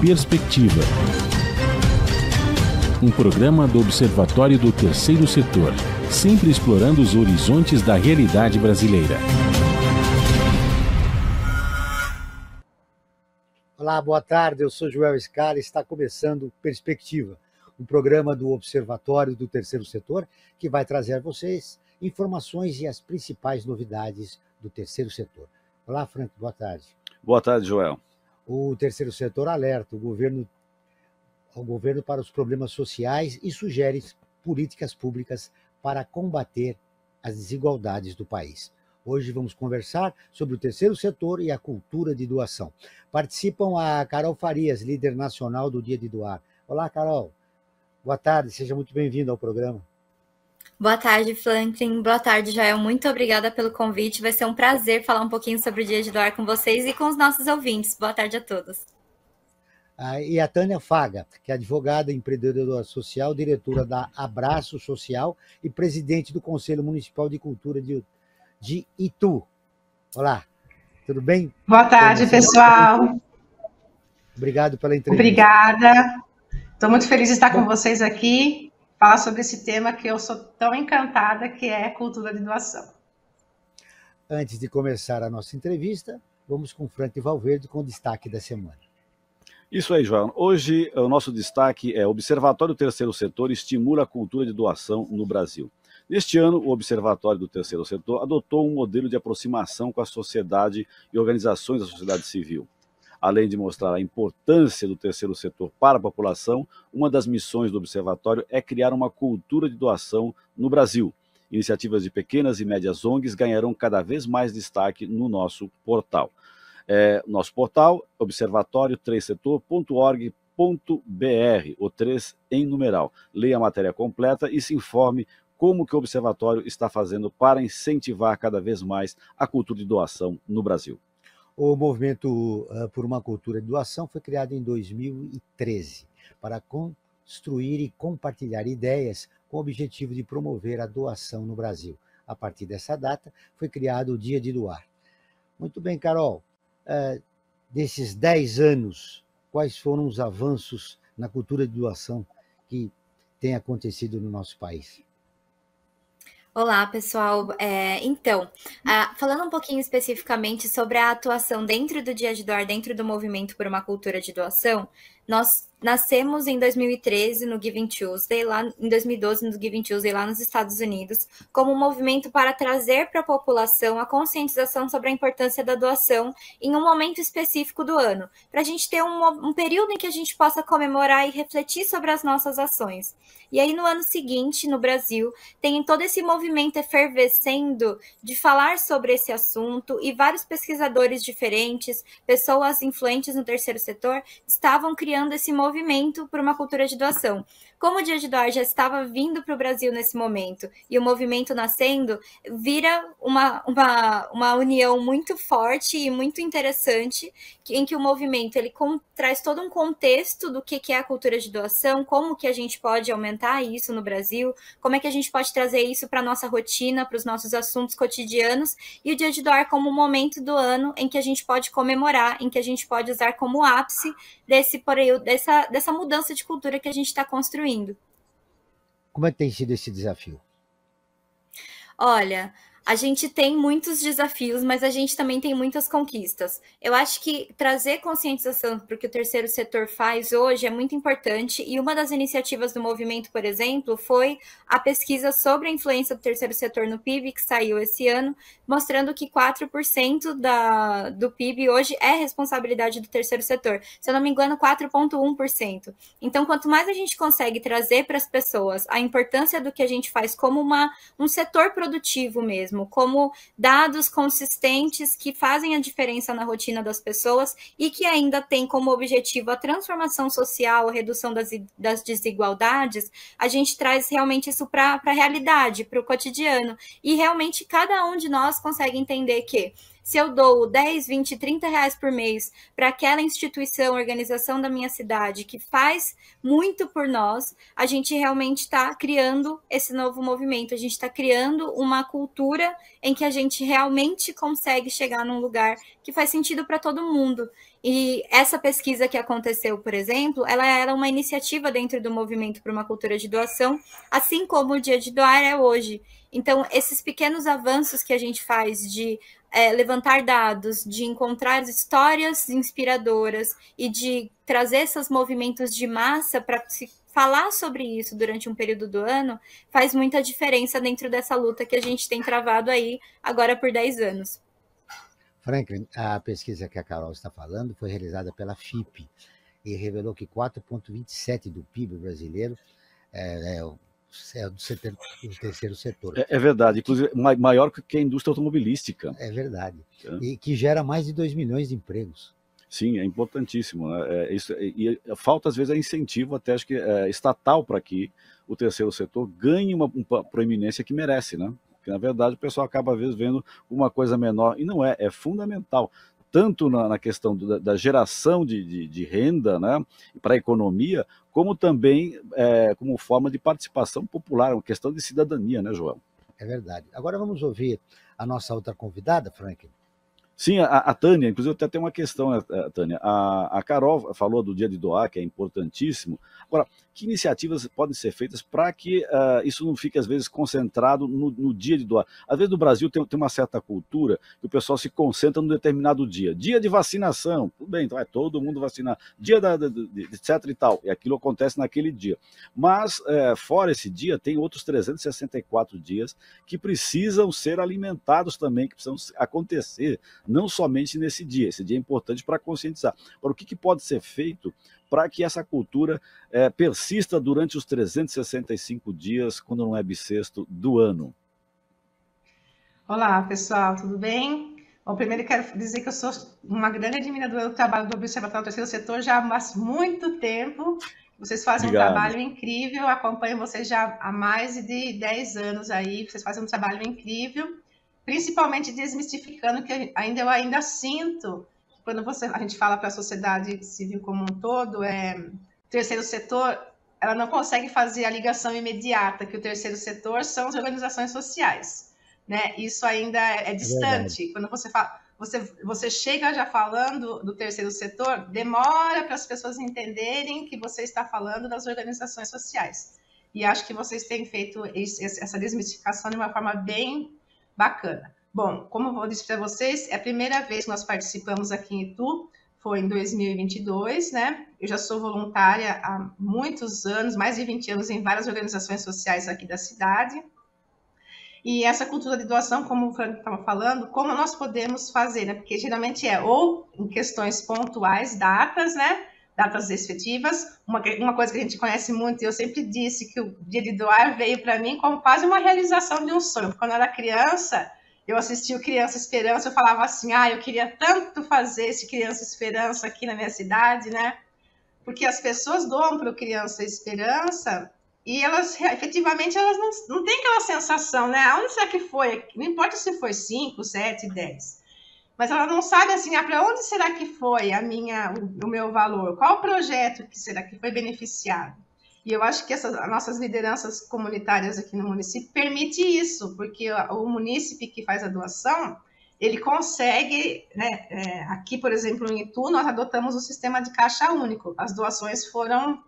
Perspectiva, um programa do Observatório do Terceiro Setor, sempre explorando os horizontes da realidade brasileira. Olá, boa tarde, eu sou Joel Scala e está começando Perspectiva, um programa do Observatório do Terceiro Setor que vai trazer a vocês informações e as principais novidades do terceiro setor. Olá, Frank, boa tarde. Boa tarde, Joel. O terceiro setor alerta o governo para os problemas sociais e sugere políticas públicas para combater as desigualdades do país. Hoje vamos conversar sobre o terceiro setor e a cultura de doação. Participam a Carol Farias, líder nacional do Dia de Doar. Olá, Carol. Boa tarde, seja muito bem-vindo ao programa. Boa tarde, Franklin. Boa tarde, Joel. Muito obrigada pelo convite. Vai ser um prazer falar um pouquinho sobre o Dia de Doar com vocês e com os nossos ouvintes. Boa tarde a todos. E a Tânia Faga, que é advogada, empreendedora social, diretora da Abraço Social e presidente do Conselho Municipal de Cultura de Itu. Olá, tudo bem? Boa tarde, pessoal. Obrigado pela entrevista. Obrigada. Estou muito feliz de estar com vocês aqui, falar sobre esse tema que eu sou tão encantada, que é cultura de doação. Antes de começar a nossa entrevista, vamos com Frank Valverde com o destaque da semana. Isso aí, João. Hoje o nosso destaque é: Observatório do Terceiro Setor estimula a cultura de doação no Brasil. Neste ano, o Observatório do Terceiro Setor adotou um modelo de aproximação com a sociedade e organizações da sociedade civil. Além de mostrar a importância do terceiro setor para a população, uma das missões do Observatório é criar uma cultura de doação no Brasil. Iniciativas de pequenas e médias ONGs ganharão cada vez mais destaque no nosso portal. Nosso portal, observatório3setor.org.br, o 3 em numeral. Leia a matéria completa e se informe como que o Observatório está fazendo para incentivar cada vez mais a cultura de doação no Brasil. O movimento por uma cultura de doação foi criado em 2013 para construir e compartilhar ideias com o objetivo de promover a doação no Brasil. A partir dessa data, foi criado o Dia de Doar. Muito bem, Carol. Desses 10 anos, quais foram os avanços na cultura de doação que têm acontecido no nosso país? Olá, pessoal. Falando um pouquinho especificamente sobre a atuação dentro do Dia de Doar, dentro do movimento por uma cultura de doação, nós nascemos em 2013 no Giving Tuesday, lá em 2012 no Giving Tuesday, lá nos Estados Unidos, como um movimento para trazer para a população a conscientização sobre a importância da doação em um momento específico do ano, para a gente ter um período em que a gente possa comemorar e refletir sobre as nossas ações. E aí, no ano seguinte, no Brasil, tem todo esse movimento efervescendo de falar sobre esse assunto, e vários pesquisadores diferentes, pessoas influentes no terceiro setor, estavam criando esse movimento por uma cultura de doação. Como o Dia de Doar já estava vindo para o Brasil nesse momento e o movimento nascendo, vira uma união muito forte e muito interessante, em que o movimento ele traz todo um contexto do que é a cultura de doação, como que a gente pode aumentar isso no Brasil, como é que a gente pode trazer isso para a nossa rotina, para os nossos assuntos cotidianos, e o Dia de Doar como um momento do ano em que a gente pode comemorar, em que a gente pode usar como ápice dessa mudança de cultura que a gente está construindo. Como é que tem sido esse desafio? Olha, a gente tem muitos desafios, mas a gente também tem muitas conquistas. Eu acho que trazer conscientização para o que o terceiro setor faz hoje é muito importante, e uma das iniciativas do movimento, por exemplo, foi a pesquisa sobre a influência do terceiro setor no PIB, que saiu esse ano, mostrando que 4% do PIB hoje é responsabilidade do terceiro setor. Se eu não me engano, 4,1%. Então, quanto mais a gente consegue trazer para as pessoas a importância do que a gente faz como um setor produtivo mesmo, como dados consistentes que fazem a diferença na rotina das pessoas e que ainda tem como objetivo a transformação social, a redução das desigualdades, a gente traz realmente isso para a realidade, para o cotidiano. E realmente cada um de nós consegue entender que se eu dou 10, 20, 30 reais por mês para aquela instituição, organização da minha cidade, que faz muito por nós, a gente realmente está criando esse novo movimento, a gente está criando uma cultura em que a gente realmente consegue chegar num lugar que faz sentido para todo mundo. E essa pesquisa que aconteceu, por exemplo, ela era uma iniciativa dentro do movimento para uma cultura de doação, assim como o Dia de Doar é hoje. Então, esses pequenos avanços que a gente faz de levantar dados, de encontrar histórias inspiradoras e de trazer esses movimentos de massa para se falar sobre isso durante um período do ano, faz muita diferença dentro dessa luta que a gente tem travado aí agora por 10 anos. Franklin, a pesquisa que a Carol está falando foi realizada pela FIPE e revelou que 4,27% do PIB brasileiro é do terceiro setor. É verdade, inclusive maior que a indústria automobilística. É verdade. E que gera mais de 2 milhões de empregos. Sim, é importantíssimo. Né? E falta, às vezes, incentivo, até acho que estatal, para que o terceiro setor ganhe uma proeminência que merece, né? Porque, na verdade, o pessoal acaba, às vezes, vendo uma coisa menor, e não é fundamental, tanto na questão da geração de renda, né, para a economia, como também como forma de participação popular, uma questão de cidadania, né, Joel? É verdade. Agora vamos ouvir a nossa outra convidada, Franklin. Sim, a Tânia, inclusive até tem uma questão, Tânia. A Carol falou do Dia de Doar, que é importantíssimo. Agora, que iniciativas podem ser feitas para que isso não fique, às vezes, concentrado no dia de doar? Às vezes, no Brasil, tem uma certa cultura que o pessoal se concentra num determinado dia. Dia de vacinação, tudo bem, então todo mundo vacinar. Dia etc e tal, e aquilo acontece naquele dia. Mas, fora esse dia, tem outros 364 dias que precisam ser alimentados também, que precisam acontecer, não somente nesse dia. Esse dia é importante para conscientizar. Agora, o que pode ser feito para que essa cultura persista durante os 365 dias, quando não é bissexto, do ano? Olá, pessoal, tudo bem? Bom, primeiro quero dizer que eu sou uma grande admiradora do trabalho do Observatório do Terceiro Setor já há muito tempo. Vocês fazem Obrigado. Um trabalho incrível, acompanho vocês já há mais de 10 anos aí, vocês fazem um trabalho incrível, principalmente desmistificando que eu ainda sinto, quando a gente fala para a sociedade civil como um todo, terceiro setor, ela não consegue fazer a ligação imediata, que o terceiro setor são as organizações sociais, né? Isso ainda é distante. Quando você chega já falando do terceiro setor, demora para as pessoas entenderem que você está falando das organizações sociais. E acho que vocês têm feito essa desmistificação de uma forma bem bacana. Bom, como eu disse para vocês, é a primeira vez que nós participamos aqui em Itu, foi em 2022, né? Eu já sou voluntária há muitos anos, mais de 20 anos, em várias organizações sociais aqui da cidade. E essa cultura de doação, como o Frank estava falando, como nós podemos fazer, né? Porque geralmente ou em questões pontuais, datas, né? Datas efetivas. Uma coisa que a gente conhece muito, e eu sempre disse que o Dia de Doar veio para mim como quase uma realização de um sonho. Quando eu era criança, eu assistia o Criança Esperança, eu falava assim, eu queria tanto fazer esse Criança Esperança aqui na minha cidade, né? Porque as pessoas doam para o Criança Esperança e elas, efetivamente, elas não têm aquela sensação, né? Aonde será que foi? Não importa se foi 5, 7, 10. Mas ela não sabe assim, para onde será que foi o meu valor? Qual projeto que será que foi beneficiado? E eu acho que as nossas lideranças comunitárias aqui no município permite isso, porque o munícipe que faz a doação, ele consegue, né? Aqui, por exemplo, em Itu, nós adotamos o sistema de caixa único. As doações foram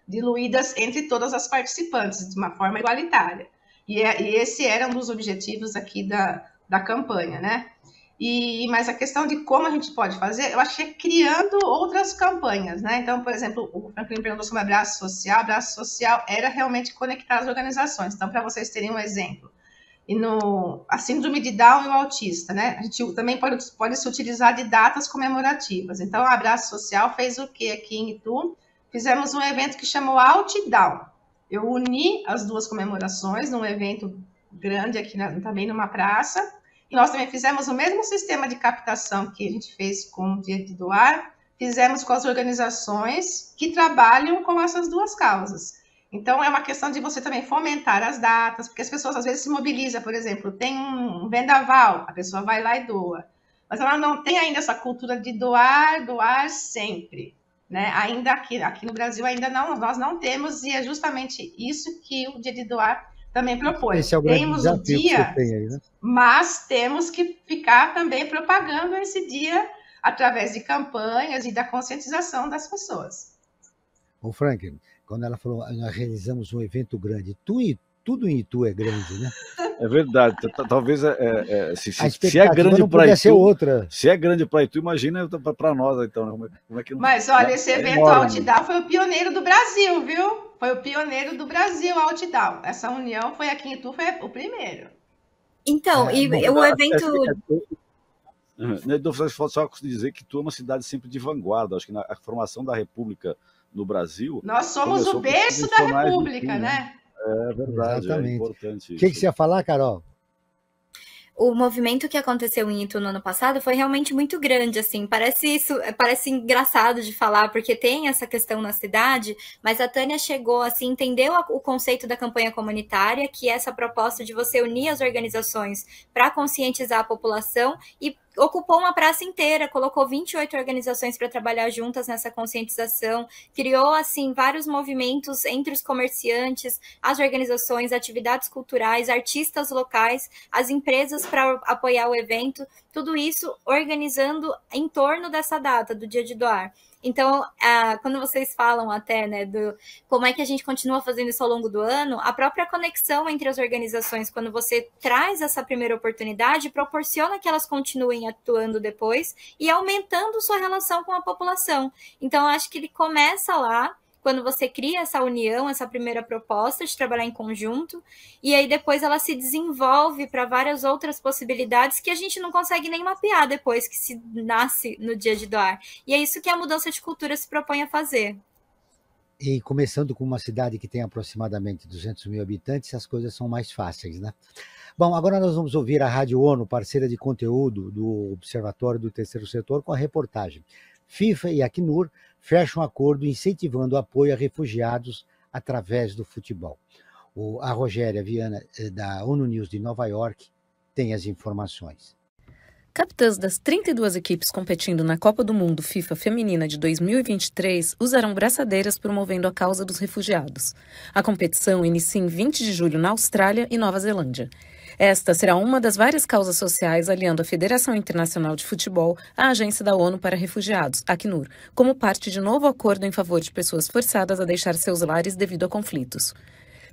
diluídas entre todas as participantes, de uma forma igualitária. E esse era um dos objetivos aqui da campanha, né? Mas a questão de como a gente pode fazer, eu acho que é criando outras campanhas, né? Então, por exemplo, o Franklin perguntou sobre abraço social. Abraço social era realmente conectar as organizações. Então, para vocês terem um exemplo, a síndrome de Down e o autista, né? A gente também pode se utilizar de datas comemorativas. Então, o Abraço Social fez o quê aqui em Itu? Fizemos um evento que chamou Out-Down. Eu uni as duas comemorações num evento grande aqui também numa praça. E nós também fizemos o mesmo sistema de captação que a gente fez com o Dia de Doar, fizemos com as organizações que trabalham com essas duas causas. Então, é uma questão de você também fomentar as datas, porque as pessoas às vezes se mobilizam, por exemplo, tem um vendaval, a pessoa vai lá e doa. mas ela não tem ainda essa cultura de doar sempre, né? Ainda aqui no Brasil ainda não, nós não temos, e é justamente isso que o Dia de Doar também propõe. Esse é o grande Temos desafio o dia, que você tem aí, né? mas temos que ficar também propagando esse dia através de campanhas e da conscientização das pessoas. O Franklin, quando ela falou, nós realizamos um evento grande, tudo em Itu é grande, né? É verdade. Talvez A se expectativa é grande não para podia ser Itu, outra. se é grande para Itu, imagina para nós, então. Como é que não... Mas olha, esse É evento enorme. Outdown foi o pioneiro do Brasil, viu? Foi o pioneiro do Brasil, Outdown. Essa união foi aqui em Itu, foi o primeiro. Então, e o evento... Só dizer que Tu é uma cidade sempre de vanguarda. Acho que na formação da República no Brasil... Nós somos o berço da República, né? É verdade, Exatamente. é importante O isso. que você ia falar, Carol? O movimento que aconteceu em Itu no ano passado foi realmente muito grande, assim, parece engraçado de falar, porque tem essa questão na cidade, mas a Tânia chegou, assim, entendeu o conceito da campanha comunitária, que é essa proposta de você unir as organizações para conscientizar a população, e ocupou uma praça inteira, colocou 28 organizações para trabalhar juntas nessa conscientização, criou, assim, vários movimentos entre os comerciantes, as organizações, atividades culturais, artistas locais, as empresas para apoiar o evento, tudo isso organizando em torno dessa data, do Dia de Doar. Então, quando vocês falam até, né, do como é que a gente continua fazendo isso ao longo do ano, a própria conexão entre as organizações, quando você traz essa primeira oportunidade, proporciona que elas continuem atuando depois e aumentando sua relação com a população. Então, acho que ele começa lá, quando você cria essa união, essa primeira proposta de trabalhar em conjunto, e aí depois ela se desenvolve para várias outras possibilidades que a gente não consegue nem mapear depois que se nasce no Dia de Doar. E é isso que a mudança de cultura se propõe a fazer. E começando com uma cidade que tem aproximadamente 200 mil habitantes, as coisas são mais fáceis, né? Bom, agora nós vamos ouvir a Rádio ONU, parceira de conteúdo do Observatório do Terceiro Setor, com a reportagem. FIFA e Acnur fecham um acordo incentivando o apoio a refugiados através do futebol. A Rogéria Viana, da ONU News de Nova York, tem as informações. Capitãs das 32 equipes competindo na Copa do Mundo FIFA Feminina de 2023 usarão braçadeiras promovendo a causa dos refugiados. A competição inicia em 20 de julho na Austrália e Nova Zelândia. Esta será uma das várias causas sociais aliando a Federação Internacional de Futebol à Agência da ONU para Refugiados, Acnur, como parte de novo acordo em favor de pessoas forçadas a deixar seus lares devido a conflitos.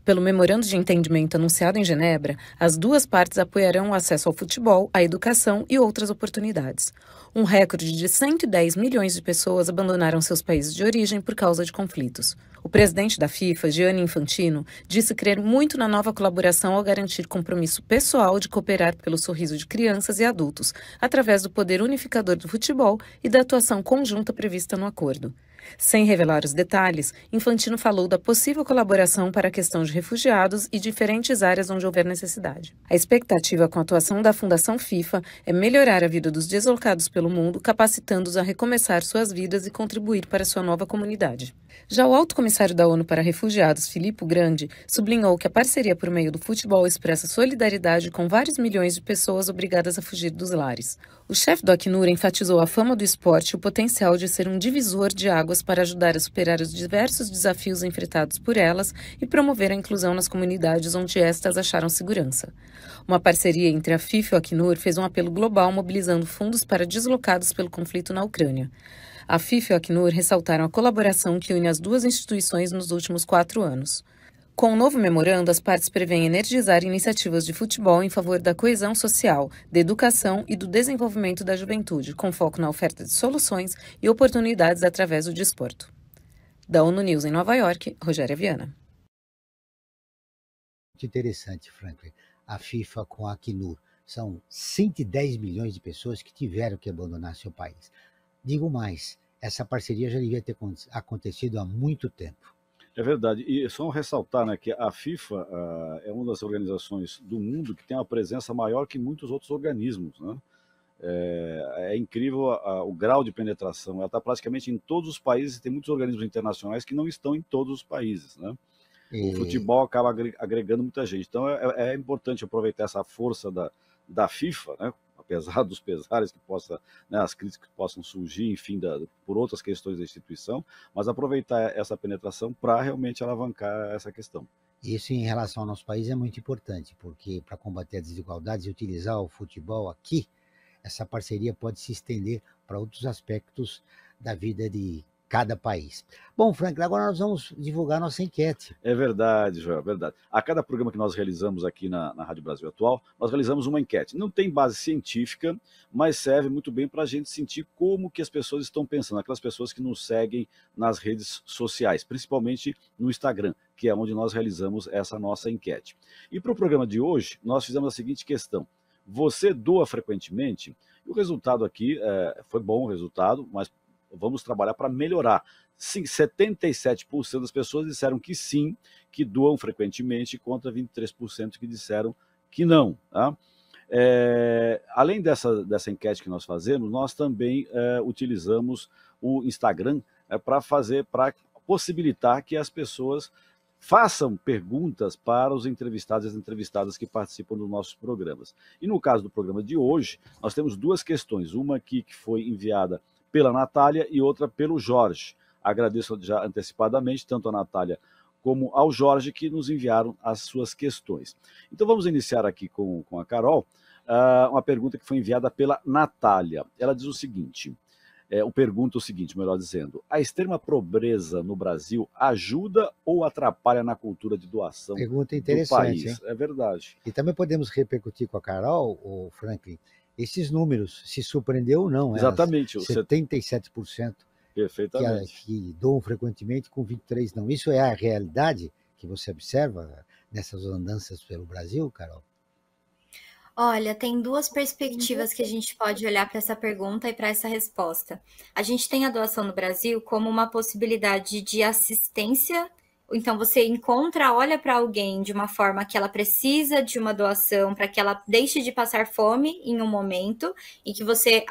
Pelo memorando de entendimento anunciado em Genebra, as duas partes apoiarão o acesso ao futebol, à educação e outras oportunidades. Um recorde de 110 milhões de pessoas abandonaram seus países de origem por causa de conflitos. O presidente da FIFA, Gianni Infantino, disse crer muito na nova colaboração ao garantir compromisso pessoal de cooperar pelo sorriso de crianças e adultos, através do poder unificador do futebol e da atuação conjunta prevista no acordo. Sem revelar os detalhes, Infantino falou da possível colaboração para a questão de refugiados e diferentes áreas onde houver necessidade. A expectativa com a atuação da Fundação FIFA é melhorar a vida dos deslocados pelo mundo, capacitando-os a recomeçar suas vidas e contribuir para sua nova comunidade. Já o alto comissário da ONU para Refugiados, Filippo Grandi, sublinhou que a parceria por meio do futebol expressa solidariedade com vários milhões de pessoas obrigadas a fugir dos lares. O chefe do Acnur enfatizou a fama do esporte e o potencial de ser um divisor de águas para ajudar a superar os diversos desafios enfrentados por elas e promover a inclusão nas comunidades onde estas acharam segurança. Uma parceria entre a FIFA e o Acnur fez um apelo global mobilizando fundos para deslocados pelo conflito na Ucrânia. A FIFA e o Acnur ressaltaram a colaboração que une as duas instituições nos últimos 4 anos. Com o novo memorando, as partes prevêem energizar iniciativas de futebol em favor da coesão social, da educação e do desenvolvimento da juventude, com foco na oferta de soluções e oportunidades através do desporto. Da ONU News em Nova York, Rogéria Viana. Muito interessante, Franklin. A FIFA com a Acnur. São 110 milhões de pessoas que tiveram que abandonar seu país. Digo mais, essa parceria já devia ter acontecido há muito tempo. É verdade. E só ressaltar, né, que a FIFA é uma das organizações do mundo que tem uma presença maior que muitos outros organismos, né? É incrível o grau de penetração. Ela está praticamente em todos os países e tem muitos organismos internacionais que não estão em todos os países, né? O futebol acaba agregando muita gente. Então é importante aproveitar essa força da FIFA, né, apesar dos pesares que possa, né, as críticas que possam surgir, enfim, por outras questões da instituição, mas aproveitar essa penetração para realmente alavancar essa questão. Isso em relação ao nosso país é muito importante, porque para combater as desigualdades e utilizar o futebol aqui, essa parceria pode se estender para outros aspectos da vida de cada país. Bom, Franklin, agora nós vamos divulgar nossa enquete. É verdade, Joel, é verdade. A cada programa que nós realizamos aqui na Rádio Brasil Atual, nós realizamos uma enquete. Não tem base científica, mas serve muito bem para a gente sentir como que as pessoas estão pensando, aquelas pessoas que nos seguem nas redes sociais, principalmente no Instagram, que é onde nós realizamos essa nossa enquete. E para o programa de hoje, nós fizemos a seguinte questão: você doa frequentemente? E o resultado aqui foi bom o resultado, mas vamos trabalhar para melhorar. Sim, 77% das pessoas disseram que sim, que doam frequentemente, contra 23% que disseram que não. Tá? Além dessa enquete que nós fazemos, nós também utilizamos o Instagram para possibilitar que as pessoas façam perguntas para os entrevistados e as entrevistadas que participam dos nossos programas. E no caso do programa de hoje, nós temos duas questões, uma aqui que foi enviada pela Natália e outra pelo Jorge. Agradeço já antecipadamente tanto a Natália como ao Jorge que nos enviaram as suas questões. Então vamos iniciar aqui com a Carol, uma pergunta que foi enviada pela Natália. Ela diz o seguinte, pergunta o seguinte, melhor dizendo: a extrema pobreza no Brasil ajuda ou atrapalha na cultura de doação Pergunta interessante, do país? hein? É verdade. E também podemos repercutir com a Carol, o Franklin, esses números, se surpreendeu ou não. Exatamente. 77% que doam frequentemente, com 23% não. Isso é a realidade que você observa nessas andanças pelo Brasil, Carol? Olha, tem duas perspectivas que a gente pode olhar para essa pergunta e para essa resposta. A gente tem a doação no Brasil como uma possibilidade de assistência. Então, você olha para alguém de uma forma que ela precisa de uma doação para que ela deixe de passar fome em um momento e que você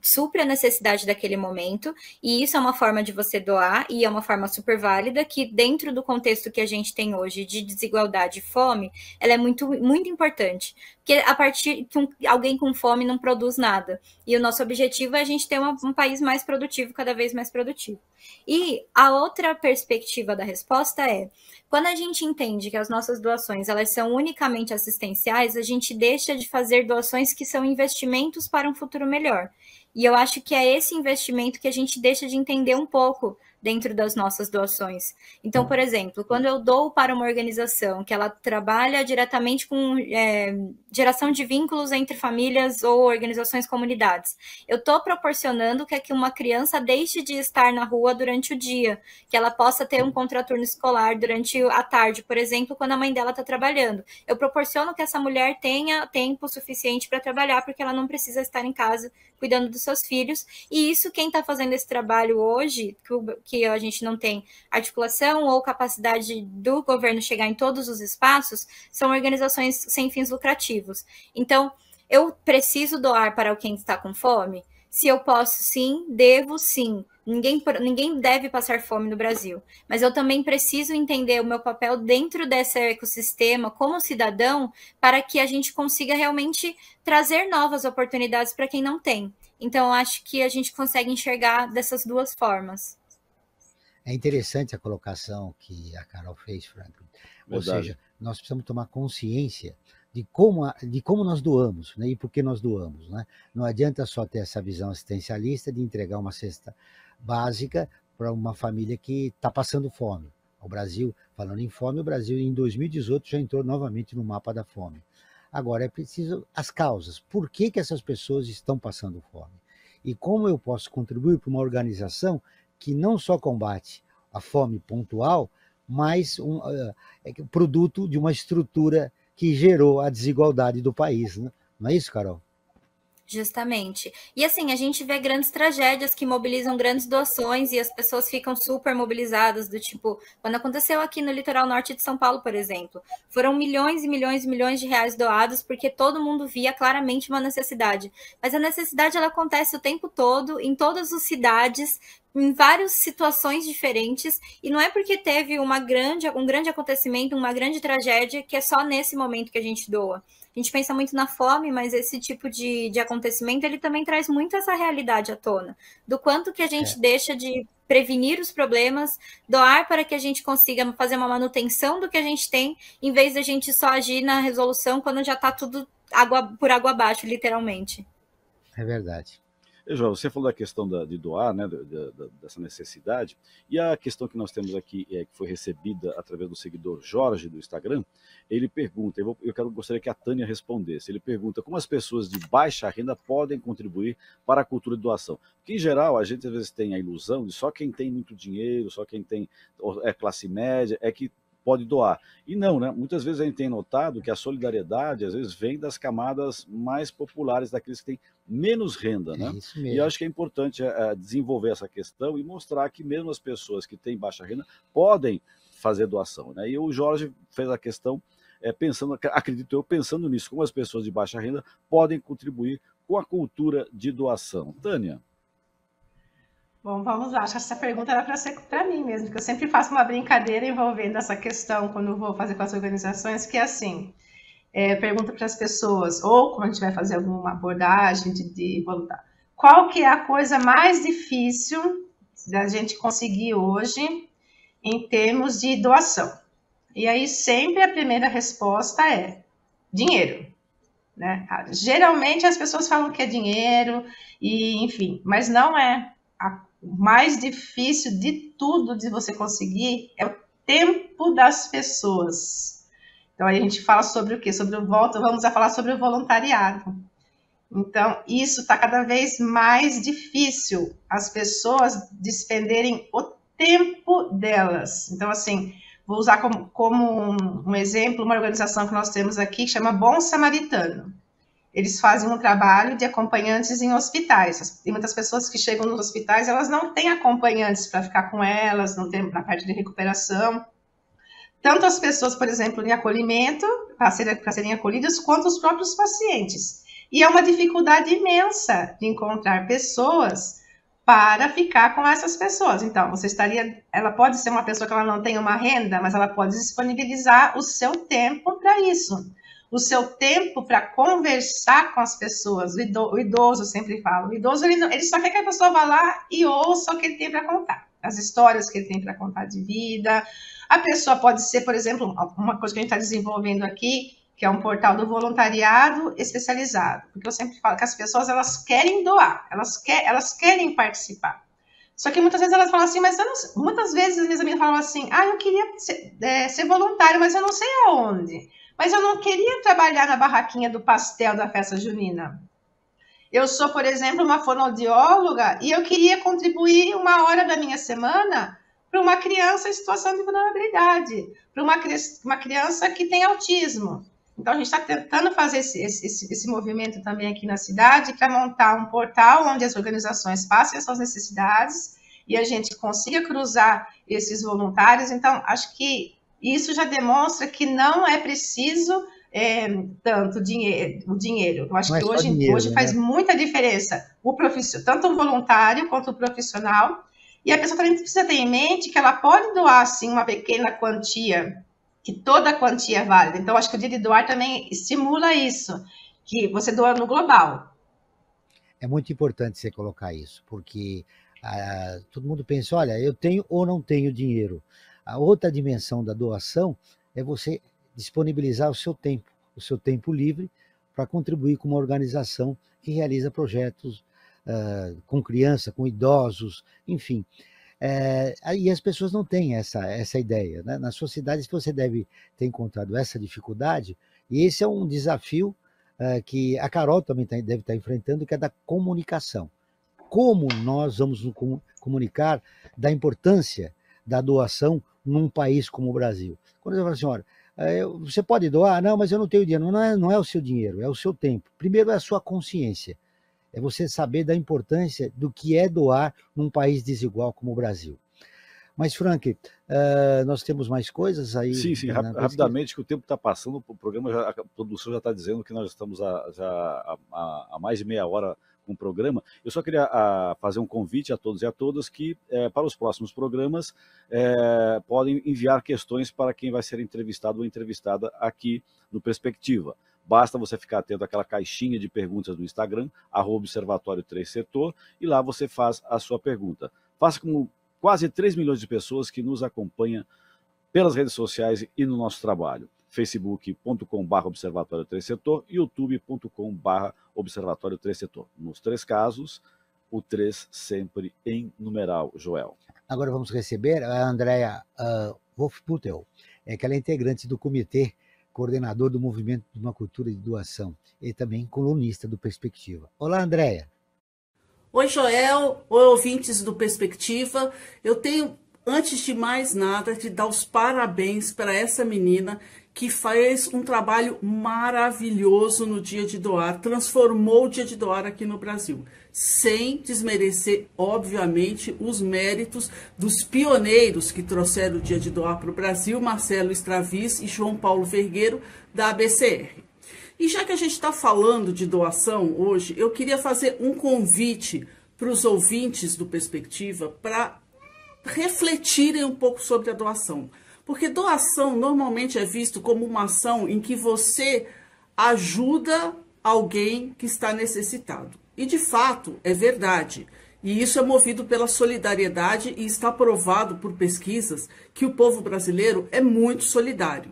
supre a necessidade daquele momento, e isso é uma forma de você doar, e é uma forma super válida, que dentro do contexto que a gente tem hoje de desigualdade e fome, ela é muito, muito importante, porque a partir que alguém com fome não produz nada, e o nosso objetivo é a gente ter um país mais produtivo, cada vez mais produtivo. E a outra perspectiva da resposta é, quando a gente entende que as nossas doações elas são unicamente assistenciais, a gente deixa de fazer doações que são investimentos para um futuro melhor. E eu acho que é esse investimento que a gente deixa de entender um pouco dentro das nossas doações. Então, por exemplo, quando eu dou para uma organização que ela trabalha diretamente com geração de vínculos entre famílias ou organizações comunidades, eu estou proporcionando que uma criança deixe de estar na rua durante o dia, que ela possa ter um contraturno escolar durante a tarde, por exemplo, quando a mãe dela está trabalhando. Eu proporciono que essa mulher tenha tempo suficiente para trabalhar, porque ela não precisa estar em casa cuidando dos seus filhos, e isso quem está fazendo esse trabalho hoje, que a gente não tem articulação ou capacidade do governo chegar em todos os espaços, são organizações sem fins lucrativos. Então, eu preciso doar para quem está com fome? Se eu posso, sim, devo, sim. Ninguém deve passar fome no Brasil, mas eu também preciso entender o meu papel dentro desse ecossistema como cidadão para que a gente consiga realmente trazer novas oportunidades para quem não tem. Então, eu acho que a gente consegue enxergar dessas duas formas. É interessante a colocação que a Carol fez, Franklin. Ou seja, nós precisamos tomar consciência de como nós doamos, né? E por que nós doamos, né? Não adianta só ter essa visão assistencialista de entregar uma cesta básica para uma família que está passando fome. O Brasil, falando em fome, o Brasil em 2018 já entrou novamente no mapa da fome. Agora é preciso as causas. Por que essas pessoas estão passando fome? E como eu posso contribuir para uma organização que não só combate a fome pontual, mas produto de uma estrutura que gerou a desigualdade do país, né? Não é isso, Carol? Justamente. E assim, a gente vê grandes tragédias que mobilizam grandes doações e as pessoas ficam super mobilizadas, do tipo, quando aconteceu aqui no litoral norte de São Paulo, por exemplo, foram milhões e milhões e milhões de reais doados porque todo mundo via claramente uma necessidade. Mas a necessidade, ela acontece o tempo todo, em todas as cidades, em várias situações diferentes, e não é porque teve um grande acontecimento, uma grande tragédia, que é só nesse momento que a gente doa. A gente pensa muito na fome, mas esse tipo de acontecimento, ele também traz muito essa realidade à tona, do quanto que a gente deixa de prevenir os problemas, doar para que a gente consiga fazer uma manutenção do que a gente tem, em vez da gente só agir na resolução quando já está tudo por água abaixo, literalmente. É verdade. João, você falou da questão de doar, né, dessa necessidade, e a questão que nós temos aqui, que foi recebida através do seguidor Jorge do Instagram, ele pergunta, gostaria que a Tânia respondesse, ele pergunta como as pessoas de baixa renda podem contribuir para a cultura de doação. Porque, em geral, a gente às vezes tem a ilusão de só quem tem muito dinheiro, só quem é classe média, é que pode doar. E não, né? Muitas vezes a gente tem notado que a solidariedade, às vezes, vem das camadas mais populares, daqueles que têm menos renda, né? Isso mesmo. E eu acho que é importante desenvolver essa questão e mostrar que mesmo as pessoas que têm baixa renda podem fazer doação, né? E o Jorge fez a questão acredito eu, pensando nisso, como as pessoas de baixa renda podem contribuir com a cultura de doação. Tânia? Bom, vamos lá. Acho que essa pergunta era para ser para mim mesmo, porque eu sempre faço uma brincadeira envolvendo essa questão quando eu vou fazer com as organizações, que é assim, pergunta para as pessoas, ou quando a gente vai fazer alguma abordagem de voluntário, qual que é a coisa mais difícil da gente conseguir hoje em termos de doação? E aí sempre a primeira resposta é dinheiro, né? Geralmente as pessoas falam que é dinheiro, e enfim, mas não é. O mais difícil de tudo de você conseguir é o tempo das pessoas. Então, aí a gente fala sobre o quê? Vamos a falar sobre o voluntariado. Então, isso está cada vez mais difícil, as pessoas despenderem o tempo delas. Então, assim, vou usar como um exemplo uma organização que nós temos aqui, que chama Bom Samaritano. Eles fazem um trabalho de acompanhantes em hospitais. Tem muitas pessoas que chegam nos hospitais, elas não têm acompanhantes para ficar com elas, não tem na parte de recuperação. Tanto as pessoas, por exemplo, em acolhimento, para serem acolhidas, quanto os próprios pacientes. E é uma dificuldade imensa de encontrar pessoas para ficar com essas pessoas. Então, ela pode ser uma pessoa que ela não tem uma renda, mas ela pode disponibilizar o seu tempo para isso. O seu tempo para conversar com as pessoas. O idoso, eu sempre falo, o idoso ele só quer que a pessoa vá lá e ouça o que ele tem para contar, as histórias que ele tem para contar de vida. A pessoa pode ser, por exemplo, uma coisa que a gente está desenvolvendo aqui, que é um portal do voluntariado especializado, porque eu sempre falo que as pessoas elas querem doar, elas querem participar. Só que muitas vezes elas falam assim, muitas vezes as minhas amigas falam assim, eu queria ser voluntário, mas eu não sei aonde. Mas eu não queria trabalhar na barraquinha do pastel da festa junina. Eu sou, por exemplo, uma fonoaudióloga e eu queria contribuir 1 hora da minha semana para uma criança em situação de vulnerabilidade, para uma criança que tem autismo. Então, a gente está tentando fazer esse movimento também aqui na cidade para montar um portal onde as organizações passem as suas necessidades e a gente consiga cruzar esses voluntários. Então, acho que isso já demonstra que não é preciso tanto dinheiro. Eu acho que hoje faz muita diferença tanto o voluntário quanto o profissional. E a pessoa também precisa ter em mente que ela pode doar, sim, uma pequena quantia, que toda a quantia é válida. Então, acho que o dia de doar também estimula isso, que você doa no global. É muito importante você colocar isso, porque todo mundo pensa, olha, eu tenho ou não tenho dinheiro. A outra dimensão da doação é você disponibilizar o seu tempo livre para contribuir com uma organização que realiza projetos com criança, com idosos, enfim. E as pessoas não têm essa ideia, né? Na sua cidade você deve ter encontrado essa dificuldade, e esse é um desafio que a Carol também deve estar enfrentando, que é da comunicação. Como nós vamos nos comunicar da importância da doação num país como o Brasil? Quando eu falo assim, olha, você pode doar? Não, mas eu não tenho dinheiro. Não é o seu dinheiro, é o seu tempo. Primeiro é a sua consciência. É você saber da importância do que é doar num país desigual como o Brasil. Mas, Frank, nós temos mais coisas aí? Sim, rapidamente, que o tempo está passando, o programa, a produção já está dizendo que nós estamos já há mais de meia hora com o programa. Eu só queria fazer um convite a todos e a todas que, para os próximos programas, podem enviar questões para quem vai ser entrevistado ou entrevistada aqui no Perspectiva. Basta você ficar atento àquela caixinha de perguntas do Instagram, @Observatório3Setor, e lá você faz a sua pergunta. Faça como quase 3 milhões de pessoas que nos acompanham pelas redes sociais e no nosso trabalho. facebook.com/Observatório3Setor e youtube.com/Observatório3Setor. Nos 3 casos, o 3 sempre em numeral, Joel. Agora vamos receber a Andrea Wolfbüttel, que ela é integrante do comitê coordenador do Movimento de uma Cultura de Doação e também colunista do Perspectiva. Olá, Andrea. Oi, Joel. Oi, ouvintes do Perspectiva. Eu tenho, antes de mais nada, de dar os parabéns para essa menina que fez um trabalho maravilhoso no Dia de Doar, transformou o Dia de Doar aqui no Brasil, sem desmerecer, obviamente, os méritos dos pioneiros que trouxeram o Dia de Doar para o Brasil, Marcelo Straviz e João Paulo Vergueiro, da ABCR. E já que a gente está falando de doação hoje, eu queria fazer um convite para os ouvintes do Perspectiva para refletirem um pouco sobre a doação. Porque doação normalmente é visto como uma ação em que você ajuda alguém que está necessitado. E de fato é verdade. E isso é movido pela solidariedade e está provado por pesquisas que o povo brasileiro é muito solidário.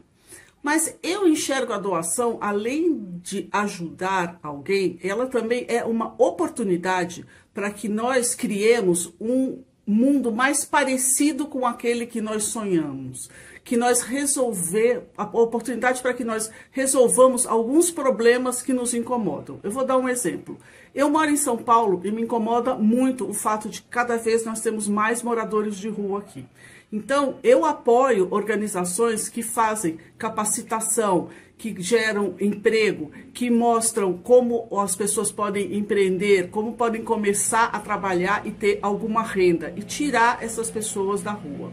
Mas eu enxergo a doação, além de ajudar alguém, ela também é uma oportunidade para que nós criemos um mundo mais parecido com aquele que nós sonhamos, que nós a oportunidade para que nós resolvamos alguns problemas que nos incomodam. Eu vou dar um exemplo. Eu moro em São Paulo e me incomoda muito o fato de que cada vez nós temos mais moradores de rua aqui. Então, eu apoio organizações que fazem capacitação, que geram emprego, que mostram como as pessoas podem empreender, como podem começar a trabalhar e ter alguma renda e tirar essas pessoas da rua.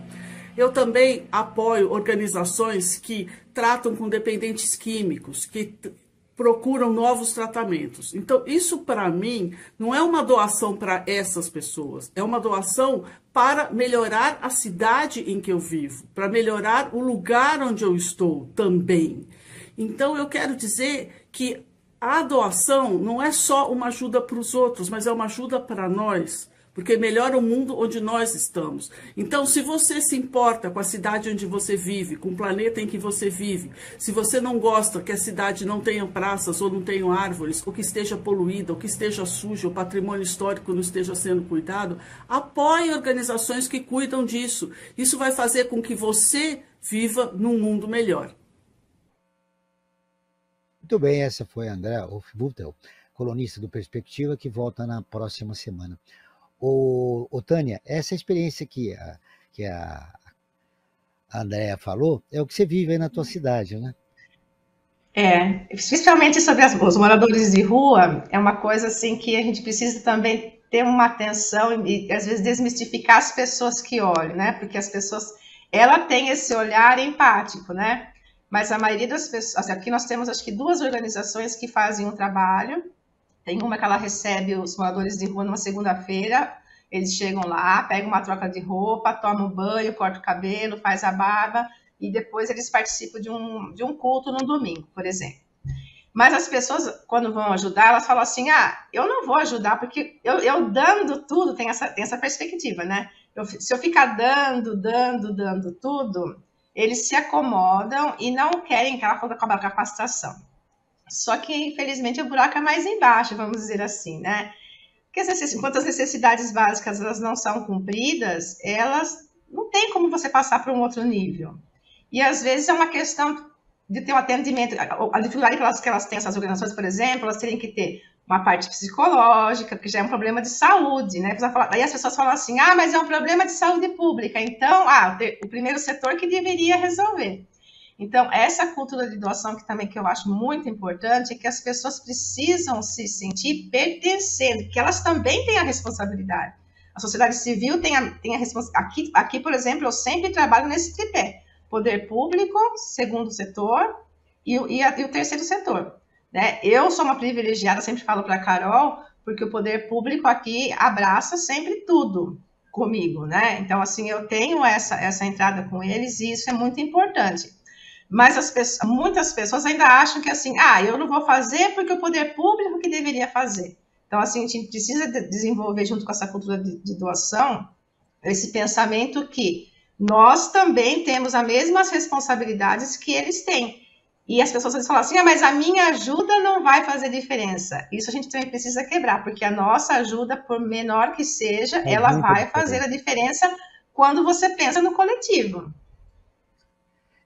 Eu também apoio organizações que tratam com dependentes químicos, que procuram novos tratamentos. Então, isso para mim não é uma doação para essas pessoas, é uma doação para melhorar a cidade em que eu vivo, para melhorar o lugar onde eu estou também. Então, eu quero dizer que a doação não é só uma ajuda para os outros, mas é uma ajuda para nós, porque melhora o mundo onde nós estamos. Então, se você se importa com a cidade onde você vive, com o planeta em que você vive, se você não gosta que a cidade não tenha praças ou não tenha árvores, ou que esteja poluída, ou que esteja suja, o patrimônio histórico não esteja sendo cuidado, apoie organizações que cuidam disso. Isso vai fazer com que você viva num mundo melhor. Muito bem, essa foi a Andrea Wolfbüttel, colunista do Perspectiva, que volta na próxima semana. Tânia, essa experiência que a Andrea falou é o que você vive aí na tua cidade, né? Especialmente sobre os moradores de rua, é uma coisa assim que a gente precisa também ter uma atenção e às vezes desmistificar as pessoas que olham, né? Porque as pessoas, ela tem esse olhar empático, né? Mas a maioria das pessoas, aqui nós temos acho que 2 organizações que fazem um trabalho. Tem uma que ela recebe os moradores de rua numa segunda-feira, eles chegam lá, pegam uma troca de roupa, tomam banho, cortam o cabelo, faz a barba, e depois eles participam de um culto no domingo, por exemplo. Mas as pessoas, quando vão ajudar, elas falam assim, eu não vou ajudar, porque eu dando tudo, tem essa perspectiva, né? Se eu ficar dando tudo, eles se acomodam e não querem que ela acabe a capacitação. Só que, infelizmente, o buraco é mais embaixo, vamos dizer assim, né? Porque enquanto as necessidades básicas elas não são cumpridas, elas não tem como você passar para um outro nível. E, às vezes, é uma questão de ter um atendimento. A dificuldade que elas têm, essas organizações, por exemplo, elas terem que ter uma parte psicológica, porque já é um problema de saúde, né? Aí as pessoas falam assim, mas é um problema de saúde pública, então, o primeiro setor que deveria resolver. Então, essa cultura de doação que eu acho muito importante é que as pessoas precisam se sentir pertencendo, que elas também têm a responsabilidade. A sociedade civil tem a responsabilidade. Aqui, por exemplo, eu sempre trabalho nesse tripé. Poder público, segundo setor e o terceiro setor. Né? Eu sou uma privilegiada, sempre falo para a Carol, porque o poder público aqui abraça sempre tudo comigo. Né? Então, assim, eu tenho essa entrada com eles e isso é muito importante. Mas muitas pessoas ainda acham que assim, eu não vou fazer porque o poder público que deveria fazer. Então, assim, a gente precisa desenvolver, junto com essa cultura de doação, esse pensamento que nós também temos as mesmas responsabilidades que eles têm. E as pessoas falam assim, mas a minha ajuda não vai fazer diferença. Isso a gente também precisa quebrar, porque a nossa ajuda, por menor que seja, ela vai fazer a diferença quando você pensa no coletivo.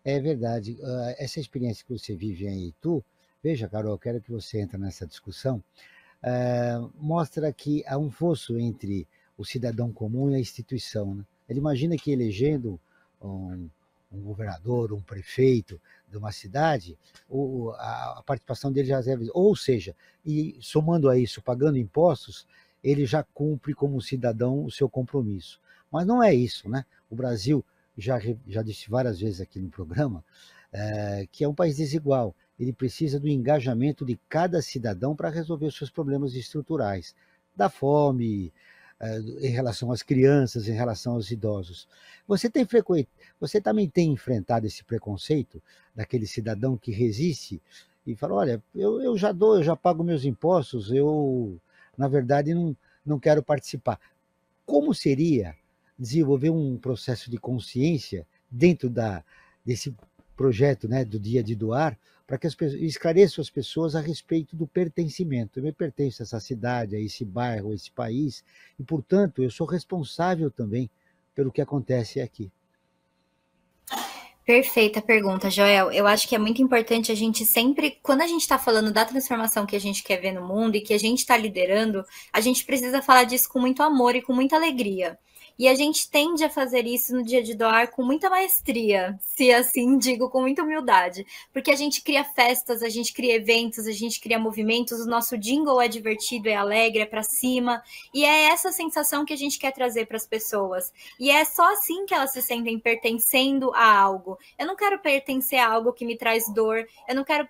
É verdade. Essa experiência que você vive em Itu, veja, Carol, eu quero que você entre nessa discussão, mostra que há um fosso entre o cidadão comum e a instituição. Né? Ele imagina que elegendo um governador, um prefeito de uma cidade, a participação dele já deve... Ou seja, e somando a isso, pagando impostos, ele já cumpre como cidadão o seu compromisso. Mas não é isso, né? O Brasil, já disse várias vezes aqui no programa, que é um país desigual. Ele precisa do engajamento de cada cidadão para resolver os seus problemas estruturais, da fome, em relação às crianças, em relação aos idosos. Você também tem enfrentado esse preconceito daquele cidadão que resiste e fala, olha, eu já dou, eu já pago meus impostos, eu, na verdade, não quero participar. Como seria desenvolver um processo de consciência dentro desse projeto, né, do Dia de Doar, para que esclareçam as pessoas a respeito do pertencimento. Eu me pertenço a essa cidade, a esse bairro, a esse país, e, portanto, eu sou responsável também pelo que acontece aqui. Perfeita pergunta, Joel. Eu acho que é muito importante a gente sempre, quando a gente está falando da transformação que a gente quer ver no mundo e que a gente está liderando, a gente precisa falar disso com muito amor e com muita alegria. E a gente tende a fazer isso no Dia de Doar com muita maestria, se assim digo, com muita humildade. Porque a gente cria festas, a gente cria eventos, a gente cria movimentos, o nosso jingle é divertido, é alegre, é pra cima. E é essa sensação que a gente quer trazer para as pessoas. E é só assim que elas se sentem pertencendo a algo. Eu não quero pertencer a algo que me traz dor, eu não quero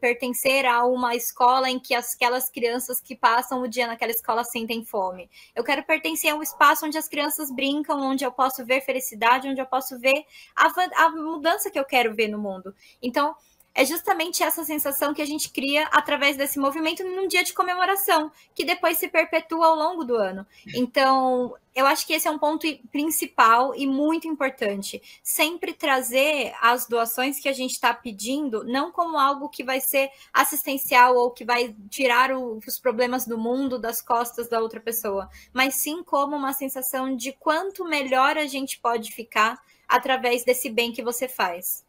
pertencer a uma escola em que aquelas crianças que passam o dia naquela escola sentem fome. Eu quero pertencer a um espaço onde as crianças brincam, onde eu posso ver felicidade, onde eu posso ver a mudança que eu quero ver no mundo. Então, é justamente essa sensação que a gente cria através desse movimento num dia de comemoração, que depois se perpetua ao longo do ano. Então, eu acho que esse é um ponto principal e muito importante. Sempre trazer as doações que a gente está pedindo, não como algo que vai ser assistencial ou que vai tirar os problemas do mundo das costas da outra pessoa, mas sim como uma sensação de quanto melhor a gente pode ficar através desse bem que você faz.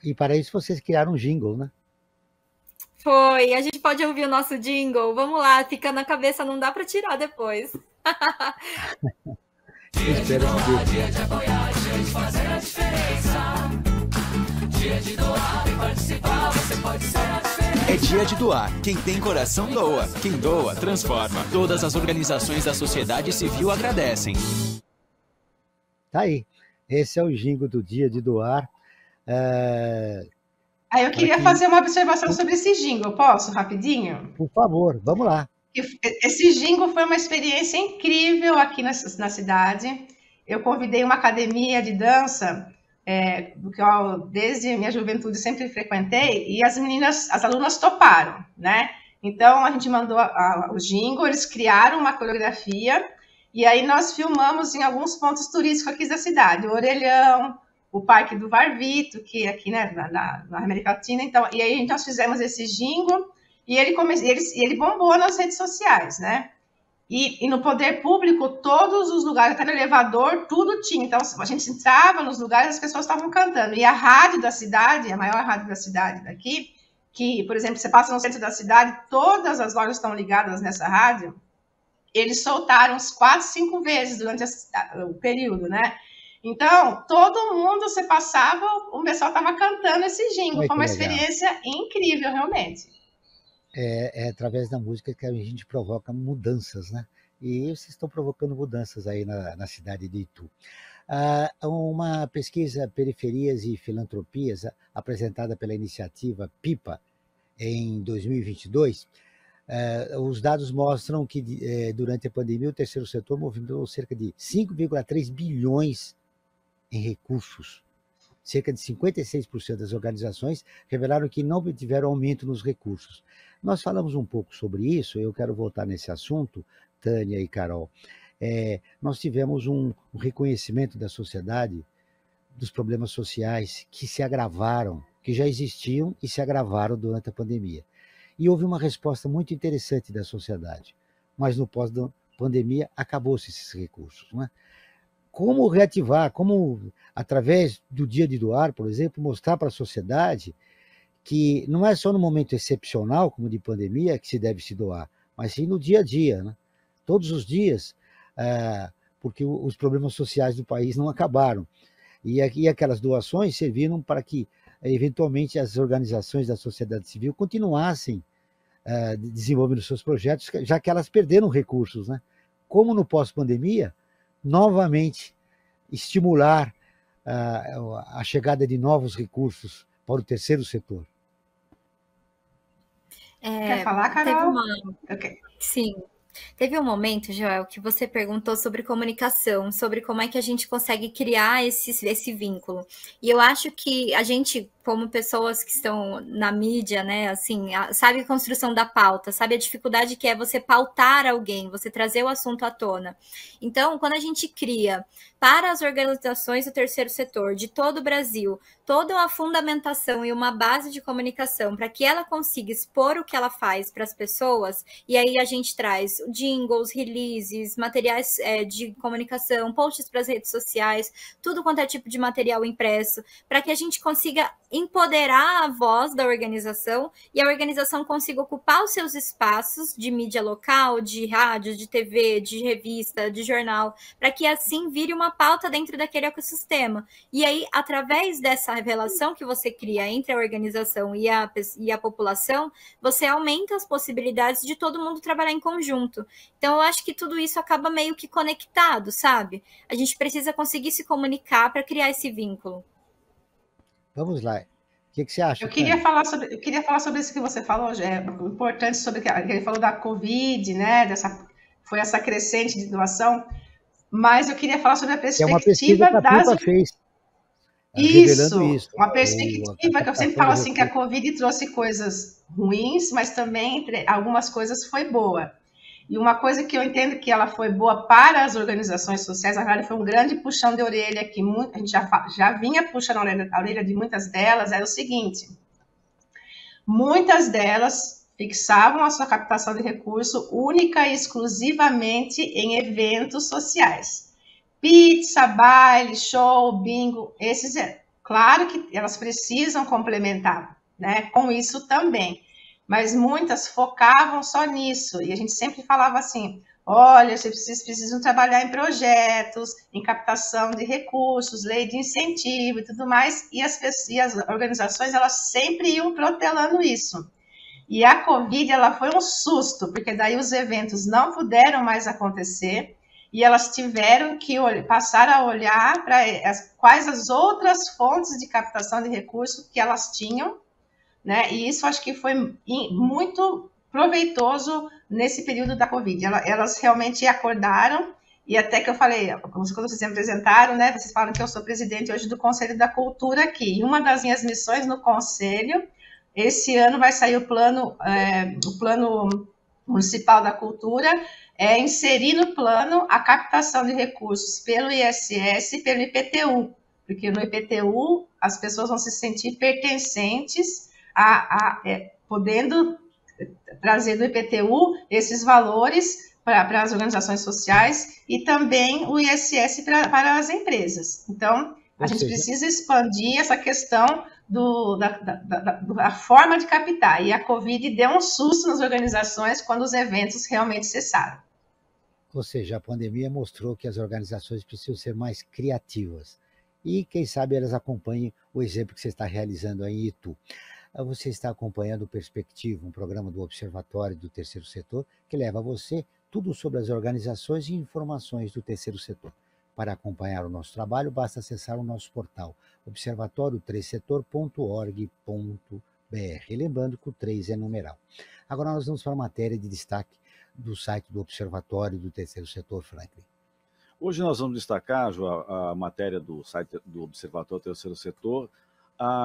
E para isso vocês criaram um jingle, né? Foi, a gente pode ouvir o nosso jingle. Vamos lá, fica na cabeça, não dá para tirar depois. Dia de doar, dia de apoiar, dia de fazer a diferença. Dia de doar e participar, você pode ser a diferença. É dia de doar. Quem tem coração doa. Quem doa, transforma. Todas as organizações da sociedade civil agradecem. Tá aí. Esse é o jingle do Dia de Doar. Eu queria fazer uma observação sobre esse jingle, posso, rapidinho? Por favor, vamos lá. Esse jingle foi uma experiência incrível aqui na cidade. Eu convidei uma academia de dança, do que eu, desde minha juventude, sempre frequentei, e as alunas toparam, né? Então, a gente mandou o jingle, eles criaram uma coreografia, e aí nós filmamos em alguns pontos turísticos aqui da cidade, o Orelhão, o Parque do Varvito, que é aqui, né, na América Latina. Então, e aí nós fizemos esse jingle e ele bombou nas redes sociais, né? E no poder público, todos os lugares, até no elevador, tudo tinha. Então, a gente entrava nos lugares, as pessoas estavam cantando. E a rádio da cidade, a maior rádio da cidade daqui, que, por exemplo, você passa no centro da cidade, todas as lojas estão ligadas nessa rádio, eles soltaram uns 4, 5 vezes durante o período, né? Então, todo mundo, você passava, o pessoal estava cantando esse jingle. Foi uma experiência incrível, realmente. É através da música que a gente provoca mudanças, né? E vocês estão provocando mudanças aí na cidade de Itu. Uma pesquisa Periferias e Filantropias, apresentada pela iniciativa PIPA em 2022, os dados mostram que durante a pandemia o terceiro setor movimentou cerca de 5,3 bilhões em recursos cerca de 56% das organizações revelaram que não obtiveram aumento nos recursos. Nós falamos um pouco sobre isso, eu quero voltar nesse assunto, Tânia e Carol. Nós tivemos um reconhecimento da sociedade dos problemas sociais que se agravaram, que já existiam e se agravaram durante a pandemia. E houve uma resposta muito interessante da sociedade, mas no pós-pandemia acabou-se esses recursos, não é? Como reativar, como, através do Dia de Doar, por exemplo, mostrar para a sociedade que não é só no momento excepcional, como de pandemia, que se deve se doar, mas sim no dia a dia, né? Todos os dias, porque os problemas sociais do país não acabaram. E aquelas doações serviram para que, eventualmente, as organizações da sociedade civil continuassem desenvolvendo seus projetos, já que elas perderam recursos, né? Como no pós-pandemia, novamente estimular a chegada de novos recursos para o terceiro setor. Quer falar, Carol? Sim. Teve um momento, Joel, que você perguntou sobre comunicação, sobre como é que a gente consegue criar esse vínculo. E eu acho que a gente, como pessoas que estão na mídia, né, assim, sabe a construção da pauta, sabe a dificuldade que é você pautar alguém, você trazer o assunto à tona. Então, quando a gente cria para as organizações do terceiro setor de todo o Brasil, toda uma fundamentação e uma base de comunicação para que ela consiga expor o que ela faz para as pessoas, e aí a gente traz jingles, releases, materiais de comunicação, posts para as redes sociais, tudo quanto é tipo de material impresso, para que a gente consiga empoderar a voz da organização e a organização consiga ocupar os seus espaços de mídia local, de rádio, de TV, de revista, de jornal, para que assim vire uma pauta dentro daquele ecossistema. E aí, através dessa relação que você cria entre a organização e a população, você aumenta as possibilidades de todo mundo trabalhar em conjunto. Então, eu acho que tudo isso acaba meio que conectado, sabe? A gente precisa conseguir se comunicar para criar esse vínculo. Vamos lá. O que você acha? Eu queria falar sobre isso que você falou, importante sobre que ele falou da Covid, né? Foi essa crescente de doação, mas eu queria falar sobre a perspectiva uma pesquisa que a FIPA fez. Isso, uma perspectiva que eu sempre falo assim, que a Covid trouxe coisas ruins, mas também entre algumas coisas foi boa. E uma coisa que eu entendo que ela foi boa para as organizações sociais, na verdade foi um grande puxão de orelha, que a gente já vinha puxando a orelha de muitas delas, era o seguinte: muitas delas fixavam a sua captação de recurso única e exclusivamente em eventos sociais. Pizza, baile, show, bingo, claro que elas precisam complementar, né, com isso também. Mas muitas focavam só nisso, e a gente sempre falava assim: olha, vocês precisam trabalhar em projetos, em captação de recursos, lei de incentivo e tudo mais, e as organizações, elas sempre iam protelando isso. E a Covid, ela foi um susto, porque daí os eventos não puderam mais acontecer, e elas tiveram que passar a olhar para quais as outras fontes de captação de recursos que elas tinham, né? E isso acho que foi muito proveitoso nesse período da Covid. Elas realmente acordaram, e até que eu falei, quando vocês me apresentaram, né? Vocês falam que eu sou presidente hoje do Conselho da Cultura aqui. E uma das minhas missões no Conselho, esse ano vai sair o plano municipal da cultura, inserir no plano a captação de recursos pelo ISS e pelo IPTU, porque no IPTU as pessoas vão se sentir pertencentes podendo trazer do IPTU esses valores para as organizações sociais e também o ISS para as empresas. Então, a gente precisa expandir essa questão da forma de captar. E a Covid deu um susto nas organizações quando os eventos realmente cessaram. Ou seja, a pandemia mostrou que as organizações precisam ser mais criativas. E, quem sabe, elas acompanhem o exemplo que você está realizando aí em Itu. Você está acompanhando o Perspectiva, um programa do Observatório do Terceiro Setor, que leva a você tudo sobre as organizações e informações do terceiro setor. Para acompanhar o nosso trabalho, basta acessar o nosso portal observatório3setor.org.br. Lembrando que o 3 é numeral. Agora nós vamos para a matéria de destaque do site do Observatório do Terceiro Setor, Franklin. Hoje nós vamos destacar, Ju, a matéria do site do Observatório Terceiro Setor,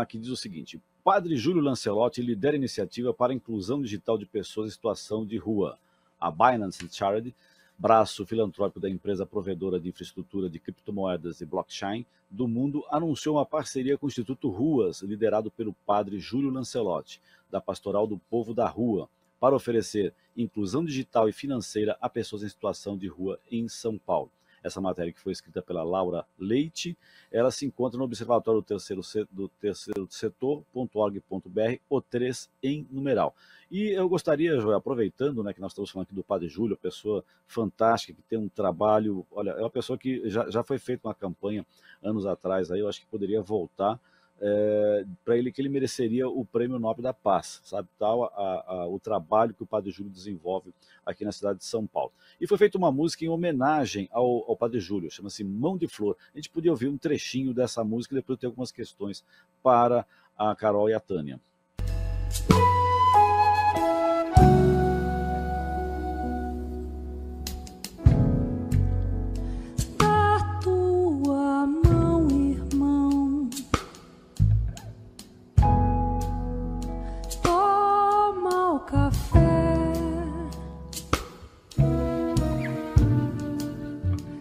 que diz o seguinte: Padre Júlio Lancelotti lidera iniciativa para a inclusão digital de pessoas em situação de rua. A Binance Charity, braço filantrópico da empresa provedora de infraestrutura de criptomoedas e blockchain do mundo, anunciou uma parceria com o Instituto Ruas, liderado pelo Padre Júlio Lancelotti, da Pastoral do Povo da Rua, para oferecer inclusão digital e financeira a pessoas em situação de rua em São Paulo. Essa matéria, que foi escrita pela Laura Leite, ela se encontra no Observatório do Terceiro Setor.org.br, o 3 em numeral. E eu gostaria, Joel, aproveitando, né, que nós estamos falando aqui do Padre Júlio, pessoa fantástica, que tem um trabalho, olha, é uma pessoa que já foi feita uma campanha anos atrás, aí eu acho que poderia voltar, para ele, que ele mereceria o Prêmio Nobel da Paz, sabe, tal o trabalho que o Padre Júlio desenvolve aqui na cidade de São Paulo. E foi feita uma música em homenagem ao Padre Júlio, chama-se Mão de Flor. A gente podia ouvir um trechinho dessa música e depois ter algumas questões para a Carol e a Tânia.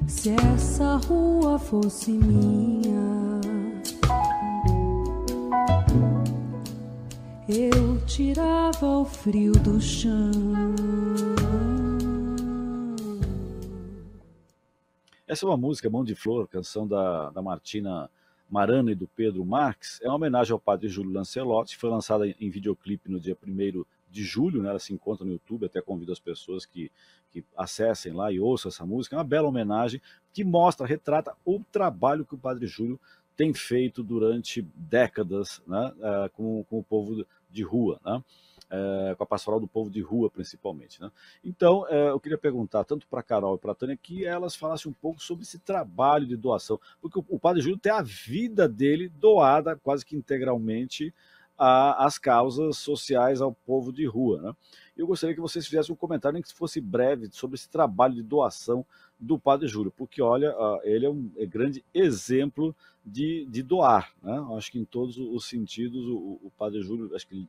Se essa rua fosse minha, eu tirava o frio do chão. Essa é uma música, Mão de Flor, canção da Martina Marano e do Pedro Marques. É uma homenagem ao Padre Júlio Lancelotti, foi lançada em videoclipe no dia 1º de julho, né? Ela se encontra no YouTube, até convido as pessoas que acessem lá e ouçam essa música. É uma bela homenagem que mostra, retrata o trabalho que o Padre Júlio tem feito durante décadas, né? Com o povo de rua, né? Com a pastoral do povo de rua, principalmente, né? Então, eu queria perguntar tanto para a Carol e para a Tânia que elas falassem um pouco sobre esse trabalho de doação, porque o Padre Júlio tem a vida dele doada quase que integralmente às causas sociais, ao povo de rua, né? Eu gostaria que vocês fizessem um comentário, nem que fosse breve, sobre esse trabalho de doação do Padre Júlio, porque, olha, ele é um grande exemplo de doar, né? Acho que em todos os sentidos o Padre Júlio, acho que ele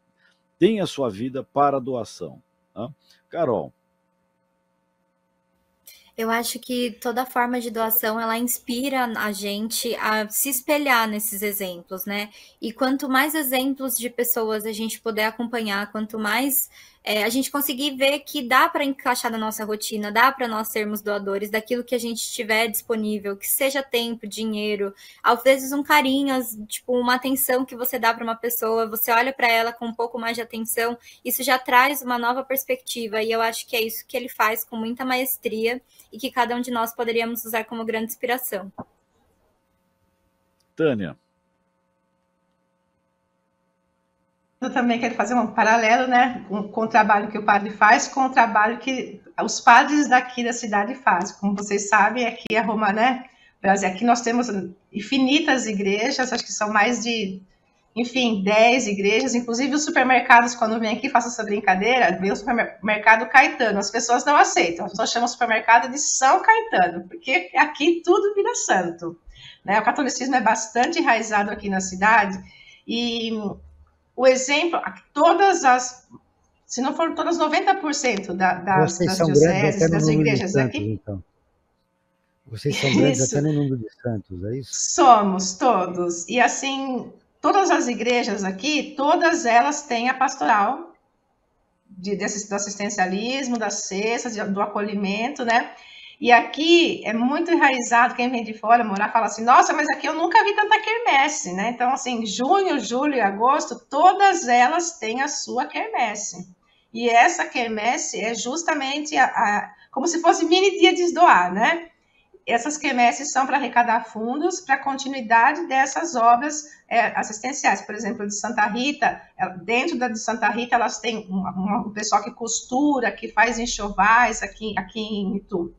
tem a sua vida para a doação, né? Carol. Eu acho que toda forma de doação, ela inspira a gente a se espelhar nesses exemplos, né? E quanto mais exemplos de pessoas a gente puder acompanhar, quanto mais a gente conseguir ver que dá para encaixar na nossa rotina, dá para nós sermos doadores daquilo que a gente tiver disponível, que seja tempo, dinheiro, às vezes um carinho, tipo uma atenção que você dá para uma pessoa, você olha para ela com um pouco mais de atenção, isso já traz uma nova perspectiva, e eu acho que é isso que ele faz com muita maestria e que cada um de nós poderíamos usar como grande inspiração. Tânia. Eu também quero fazer um paralelo, né, com o trabalho que o padre faz, com o trabalho que os padres daqui da cidade fazem. Como vocês sabem, aqui a Roma, né, Brasil, aqui nós temos infinitas igrejas, acho que são mais de, enfim, 10 igrejas, inclusive os supermercados, quando vem aqui, faço essa brincadeira, vem o supermercado Caetano, as pessoas não aceitam, as pessoas chamam o supermercado de São Caetano, porque aqui tudo vira santo, né? O catolicismo é bastante enraizado aqui na cidade, e o exemplo, se não for todas, 90% das dioceses, das igrejas aqui. Então. Vocês são grandes até no número de santos, é isso? Somos, todos. E assim, todas as igrejas aqui, todas elas têm a pastoral do assistencialismo, das cestas, do acolhimento, né? E aqui é muito enraizado, quem vem de fora morar fala assim, nossa, mas aqui eu nunca vi tanta quermesse, né? Então, assim, junho, julho e agosto, todas elas têm a sua quermesse. E essa quermesse é justamente como se fosse mini dia de doar, né? Essas quermesses são para arrecadar fundos para a continuidade dessas obras assistenciais. Por exemplo, de Santa Rita, dentro de Santa Rita, elas têm um pessoal que costura, que faz enxovais aqui em Itu.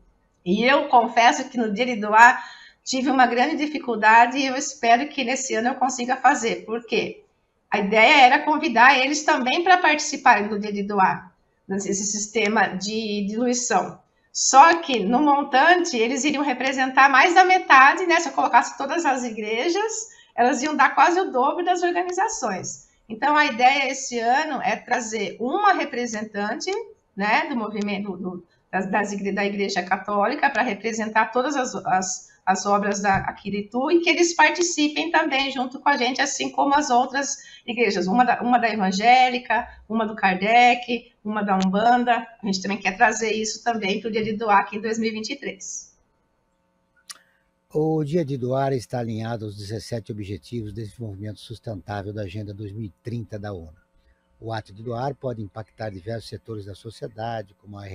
E eu confesso que no dia de doar tive uma grande dificuldade e eu espero que nesse ano eu consiga fazer. Por quê? A ideia era convidar eles também para participarem do dia de doar, nesse sistema de diluição. Só que no montante eles iriam representar mais da metade, né? Se eu colocasse todas as igrejas, elas iam dar quase o dobro das organizações. Então a ideia esse ano é trazer uma representante, né, do movimento da Igreja Católica para representar todas as obras da Quiritu e que eles participem também junto com a gente, assim como as outras igrejas, uma da evangélica, uma do Kardec, uma da Umbanda. A gente também quer trazer isso também para o Dia de Doar aqui em 2023. O Dia de Doar está alinhado aos 17 Objetivos de Desenvolvimento Sustentável da Agenda 2030 da ONU. O ato de doar pode impactar diversos setores da sociedade, como a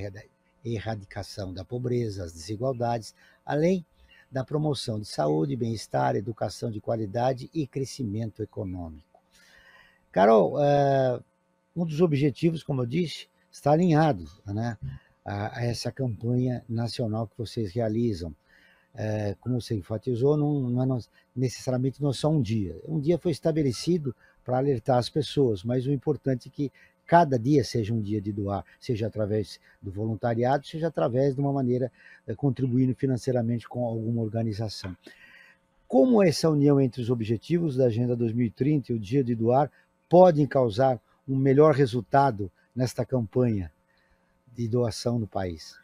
erradicação da pobreza, as desigualdades, além da promoção de saúde, bem-estar, educação de qualidade e crescimento econômico. Carol, um dos objetivos, como eu disse, está alinhado, né, a essa campanha nacional que vocês realizam. Como você enfatizou, não é necessariamente só um dia. Um dia foi estabelecido para alertar as pessoas, mas o importante é que cada dia seja um dia de doar, seja através do voluntariado, seja através de uma maneira contribuindo financeiramente com alguma organização. Como essa união entre os objetivos da Agenda 2030 e o Dia de Doar podem causar um melhor resultado nesta campanha de doação no país?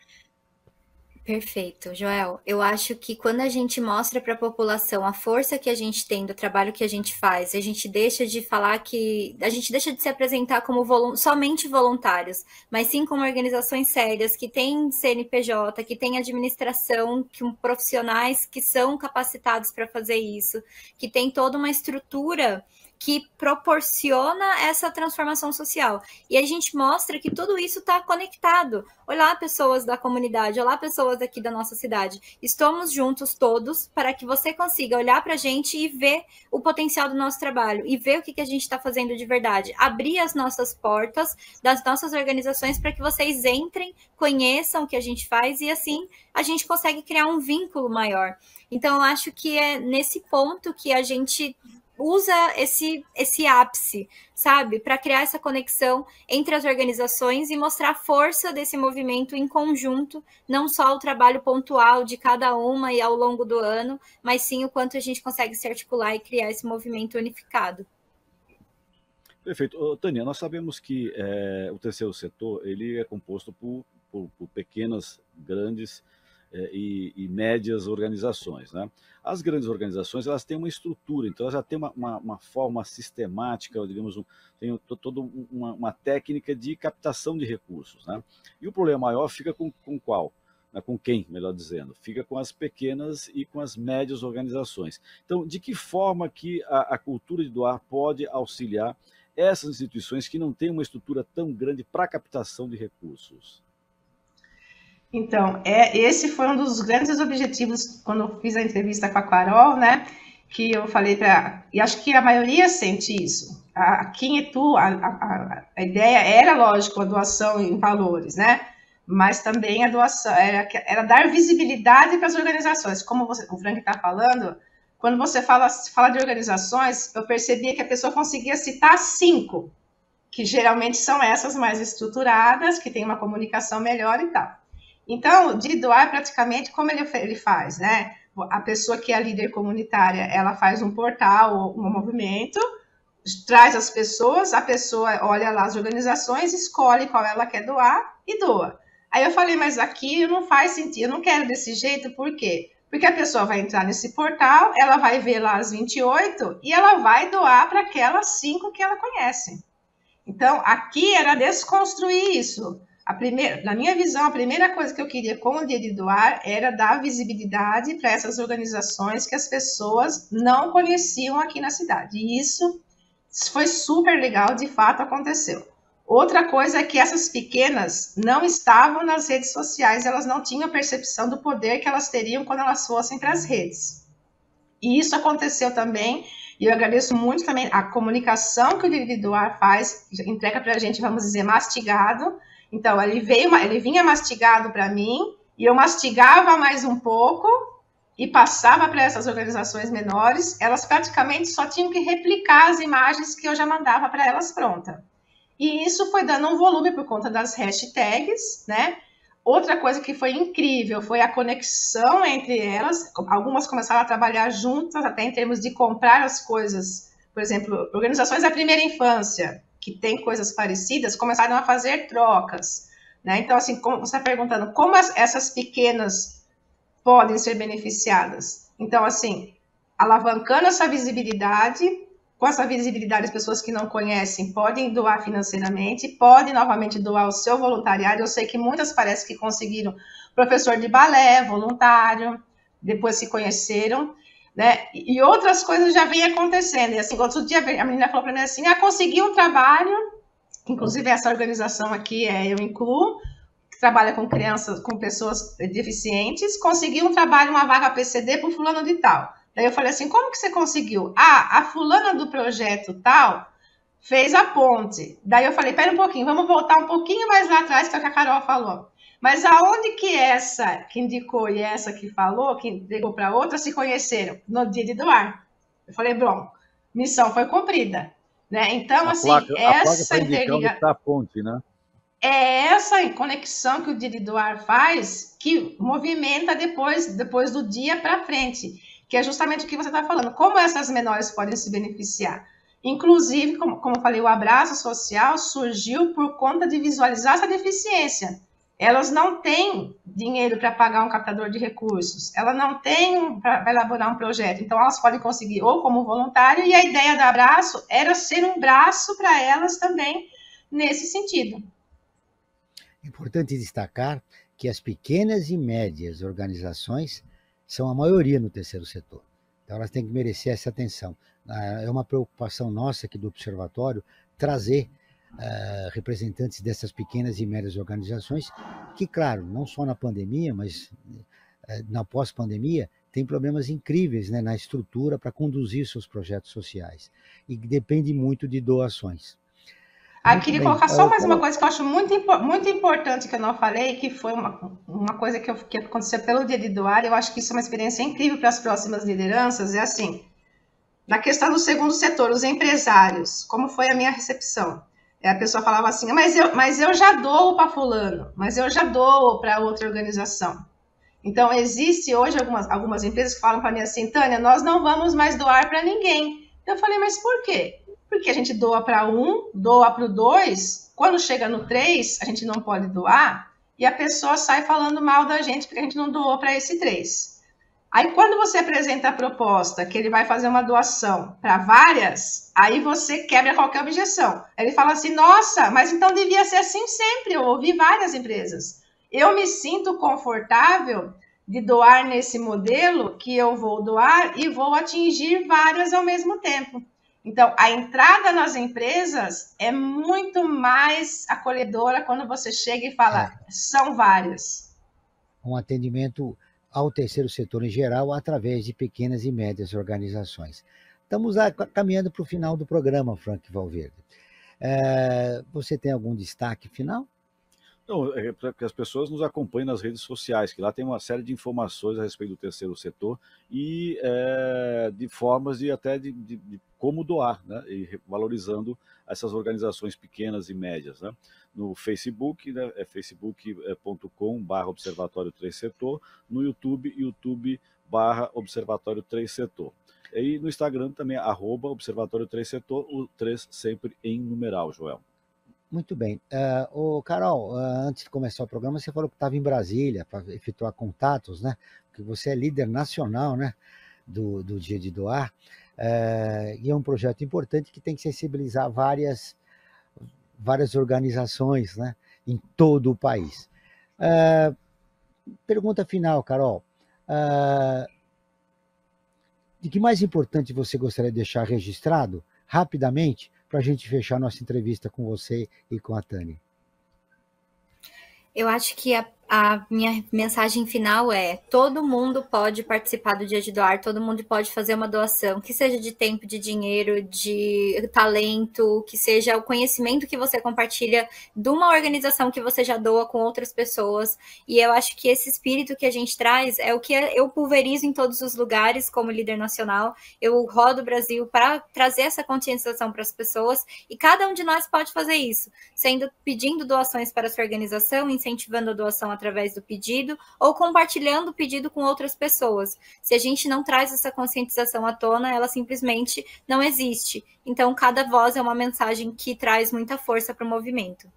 Perfeito, Joel. Eu acho que quando a gente mostra para a população a força que a gente tem do trabalho que a gente faz, a gente deixa de falar que... A gente deixa de se apresentar como somente voluntários, mas sim como organizações sérias, que têm CNPJ, que têm administração, que profissionais que são capacitados para fazer isso, que tem toda uma estrutura que proporciona essa transformação social. E a gente mostra que tudo isso está conectado. Olá, pessoas da comunidade, olá, pessoas aqui da nossa cidade. Estamos juntos todos para que você consiga olhar para a gente e ver o potencial do nosso trabalho e ver o que a gente está fazendo de verdade. Abrir as nossas portas das nossas organizações para que vocês entrem, conheçam o que a gente faz e assim a gente consegue criar um vínculo maior. Então, eu acho que é nesse ponto que a gente usa esse ápice, sabe? Para criar essa conexão entre as organizações e mostrar a força desse movimento em conjunto, não só o trabalho pontual de cada uma e ao longo do ano, mas sim o quanto a gente consegue se articular e criar esse movimento unificado. Perfeito. Tânia, nós sabemos que o terceiro setor ele é composto por pequenas, grandes e médias organizações, né? As grandes organizações elas têm uma estrutura, então elas já têm uma forma sistemática, digamos, tem toda uma técnica de captação de recursos, né? E o problema maior fica com qual? Com quem, melhor dizendo? Fica com as pequenas e com as médias organizações. Então, de que forma que a cultura de doar pode auxiliar essas instituições que não têm uma estrutura tão grande para captação de recursos? Então, esse foi um dos grandes objetivos quando eu fiz a entrevista com a Carol, né? Que eu falei e acho que a maioria sente isso. Aqui em Itu, a ideia era, lógico, a doação em valores, né? Mas também a doação era dar visibilidade para as organizações. Como o Frank está falando, quando você fala de organizações, eu percebia que a pessoa conseguia citar 5, que geralmente são essas mais estruturadas, que têm uma comunicação melhor e tal. Então, de doar praticamente como ele faz, né? A pessoa que é a líder comunitária, ela faz um portal, um movimento, traz as pessoas, a pessoa olha lá as organizações, escolhe qual ela quer doar e doa. Aí eu falei, mas aqui não faz sentido, eu não quero desse jeito, por quê? Porque a pessoa vai entrar nesse portal, ela vai ver lá as 28 e ela vai doar para aquelas 5 que ela conhece. Então, aqui era desconstruir isso. Na minha visão, a primeira coisa que eu queria com o Dia de Doar era dar visibilidade para essas organizações que as pessoas não conheciam aqui na cidade. E isso foi super legal, de fato aconteceu. Outra coisa é que essas pequenas não estavam nas redes sociais, elas não tinham percepção do poder que elas teriam quando elas fossem para as redes. E isso aconteceu também, e eu agradeço muito também a comunicação que o Dia de Doar faz, entrega para a gente, vamos dizer, mastigado. Então, ele vinha mastigado para mim, e eu mastigava mais um pouco, e passava para essas organizações menores, elas praticamente só tinham que replicar as imagens que eu já mandava para elas pronta. E isso foi dando um volume por conta das hashtags, né? Outra coisa que foi incrível foi a conexão entre elas. Algumas começaram a trabalhar juntas, até em termos de comprar as coisas. Por exemplo, organizações da primeira infância, que têm coisas parecidas, começaram a fazer trocas, né? Então, assim, como você está perguntando, como essas pequenas podem ser beneficiadas? Então, assim, alavancando essa visibilidade. Com essa visibilidade, as pessoas que não conhecem podem doar financeiramente, podem novamente doar o seu voluntariado. Eu sei que muitas parece que conseguiram professor de balé, voluntário, depois se conheceram, né? E outras coisas já vêm acontecendo. E assim, outro dia a menina falou para mim assim, consegui um trabalho, inclusive essa organização aqui, eu incluo, que trabalha com crianças, com pessoas deficientes, consegui um trabalho, uma vaga PCD para o fulano de tal. Daí eu falei assim, como que você conseguiu? A fulana do projeto tal fez a ponte. Daí eu falei, pera um pouquinho, vamos voltar um pouquinho mais lá atrás, que é o que a Carol falou. Mas aonde que essa que indicou e essa que falou, que entregou para outra, se conheceram? No dia de doar. Eu falei, bom, missão foi cumprida. Né? Então, assim, essa interligação... da ponte, né? É essa conexão que o dia de doar faz que movimenta depois do dia para frente. Que é justamente o que você está falando, como essas menores podem se beneficiar. Inclusive, como eu falei, o abraço social surgiu por conta de visualizar essa deficiência. Elas não têm dinheiro para pagar um captador de recursos, elas não têm para elaborar um projeto, então elas podem conseguir ou como voluntário, e a ideia do abraço era ser um braço para elas também nesse sentido. É importante destacar que as pequenas e médias organizações são a maioria no terceiro setor. Então, elas têm que merecer essa atenção. É uma preocupação nossa aqui do Observatório trazer representantes dessas pequenas e médias organizações que, claro, não só na pandemia, mas na pós-pandemia, tem problemas incríveis, né, na estrutura para conduzir seus projetos sociais. E depende muito de doações. Queria colocar só mais uma coisa que eu acho muito importante que eu não falei, que foi uma coisa que aconteceu pelo dia de doar. Eu acho que isso é uma experiência incrível para as próximas lideranças. É assim, na questão do segundo setor, os empresários, como foi a minha recepção? A pessoa falava assim, mas eu já dou para fulano, mas eu já dou para outra organização. Então, existe hoje algumas empresas que falam para mim assim, Tânia, nós não vamos mais doar para ninguém. Eu falei, mas por quê? Porque a gente doa para um, doa para o 2, quando chega no 3, a gente não pode doar, e a pessoa sai falando mal da gente porque a gente não doou para esse 3. Aí, quando você apresenta a proposta que ele vai fazer uma doação para várias, aí você quebra qualquer objeção. Ele fala assim, nossa, mas então devia ser assim sempre, eu ouvi várias empresas. Eu me sinto confortável de doar nesse modelo que eu vou doar e vou atingir várias ao mesmo tempo. Então, a entrada nas empresas é muito mais acolhedora quando você chega e fala, são várias. Um atendimento ao terceiro setor em geral através de pequenas e médias organizações. Estamos caminhando para o final do programa, Frank Valverde. Você tem algum destaque final? Não, é para que as pessoas nos acompanhem nas redes sociais, que lá tem uma série de informações a respeito do terceiro setor e de formas de como doar, né? E valorizando essas organizações pequenas e médias, né? No Facebook, né? É facebook.com/Observatório 3 Setor, no YouTube, youtube/Observatório 3 Setor. E no Instagram também, @Observatório 3 Setor, o 3 sempre em numeral, Joel. Muito bem. Carol, antes de começar o programa, você falou que estava em Brasília para efetuar contatos, né? Porque você é líder nacional, né? Do Dia de Doar. E é um projeto importante que tem que sensibilizar várias organizações, né? Em todo o país. Pergunta final, Carol. De que mais importante você gostaria de deixar registrado, rapidamente, para a gente fechar nossa entrevista com você e com a Tânia? Eu acho que a minha mensagem final é: todo mundo pode participar do Dia de Doar, todo mundo pode fazer uma doação, que seja de tempo, de dinheiro, de talento, que seja o conhecimento que você compartilha de uma organização que você já doa com outras pessoas. E eu acho que esse espírito que a gente traz é o que eu pulverizo em todos os lugares como líder nacional. Eu rodo o Brasil para trazer essa conscientização para as pessoas, e cada um de nós pode fazer isso, pedindo doações para a sua organização, incentivando a doação através do pedido ou compartilhando o pedido com outras pessoas. Se a gente não traz essa conscientização à tona, ela simplesmente não existe. Então, cada voz é uma mensagem que traz muita força para o movimento.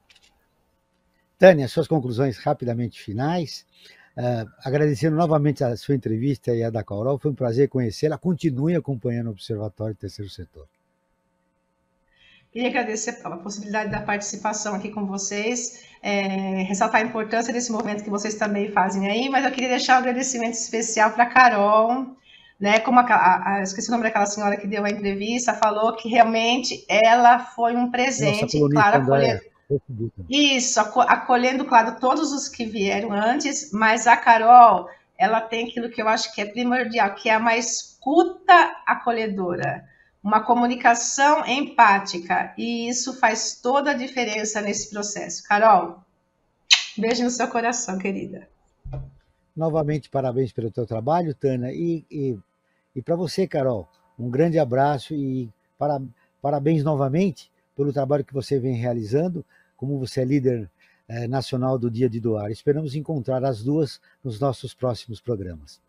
Tânia, suas conclusões rapidamente finais. Agradecendo novamente a sua entrevista e a da Carol, foi um prazer conhecê-la. Continue acompanhando o Observatório Terceiro Setor. Queria agradecer a possibilidade da participação aqui com vocês, ressaltar a importância desse movimento que vocês também fazem aí, mas eu queria deixar um agradecimento especial para a Carol, né, como esqueci o nome daquela senhora que deu a entrevista, falou que realmente ela foi um presente, claro, acolhendo, claro, todos os que vieram antes, mas a Carol, ela tem aquilo que eu acho que é primordial, que é uma escuta acolhedora, uma comunicação empática, e isso faz toda a diferença nesse processo. Carol, beijo no seu coração, querida. Novamente, parabéns pelo teu trabalho, Tânia, e para você, Carol, um grande abraço e parabéns novamente pelo trabalho que você vem realizando, como você é líder nacional do Dia de Doar. Esperamos encontrar as duas nos nossos próximos programas.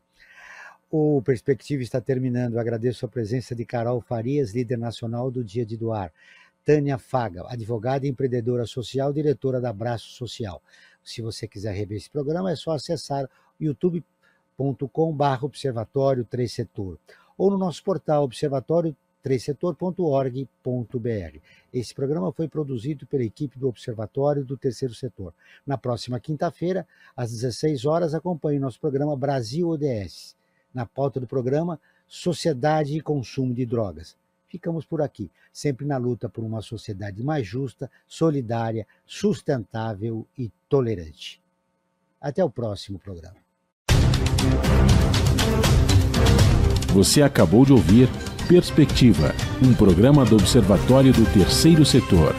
O Perspectiva está terminando. Agradeço a presença de Carol Farias, líder nacional do Dia de Doar. Tânia Faga, advogada e empreendedora social, diretora da Braço Social. Se você quiser rever esse programa, é só acessar youtube.com/observatório 3 Setor ou no nosso portal observatório3setor.org.br. Esse programa foi produzido pela equipe do Observatório do Terceiro Setor. Na próxima quinta-feira, às 16 horas, acompanhe nosso programa Brasil ODS. Na pauta do programa, Sociedade e Consumo de Drogas. Ficamos por aqui, sempre na luta por uma sociedade mais justa, solidária, sustentável e tolerante. Até o próximo programa. Você acabou de ouvir Perspectiva, um programa do Observatório do Terceiro Setor.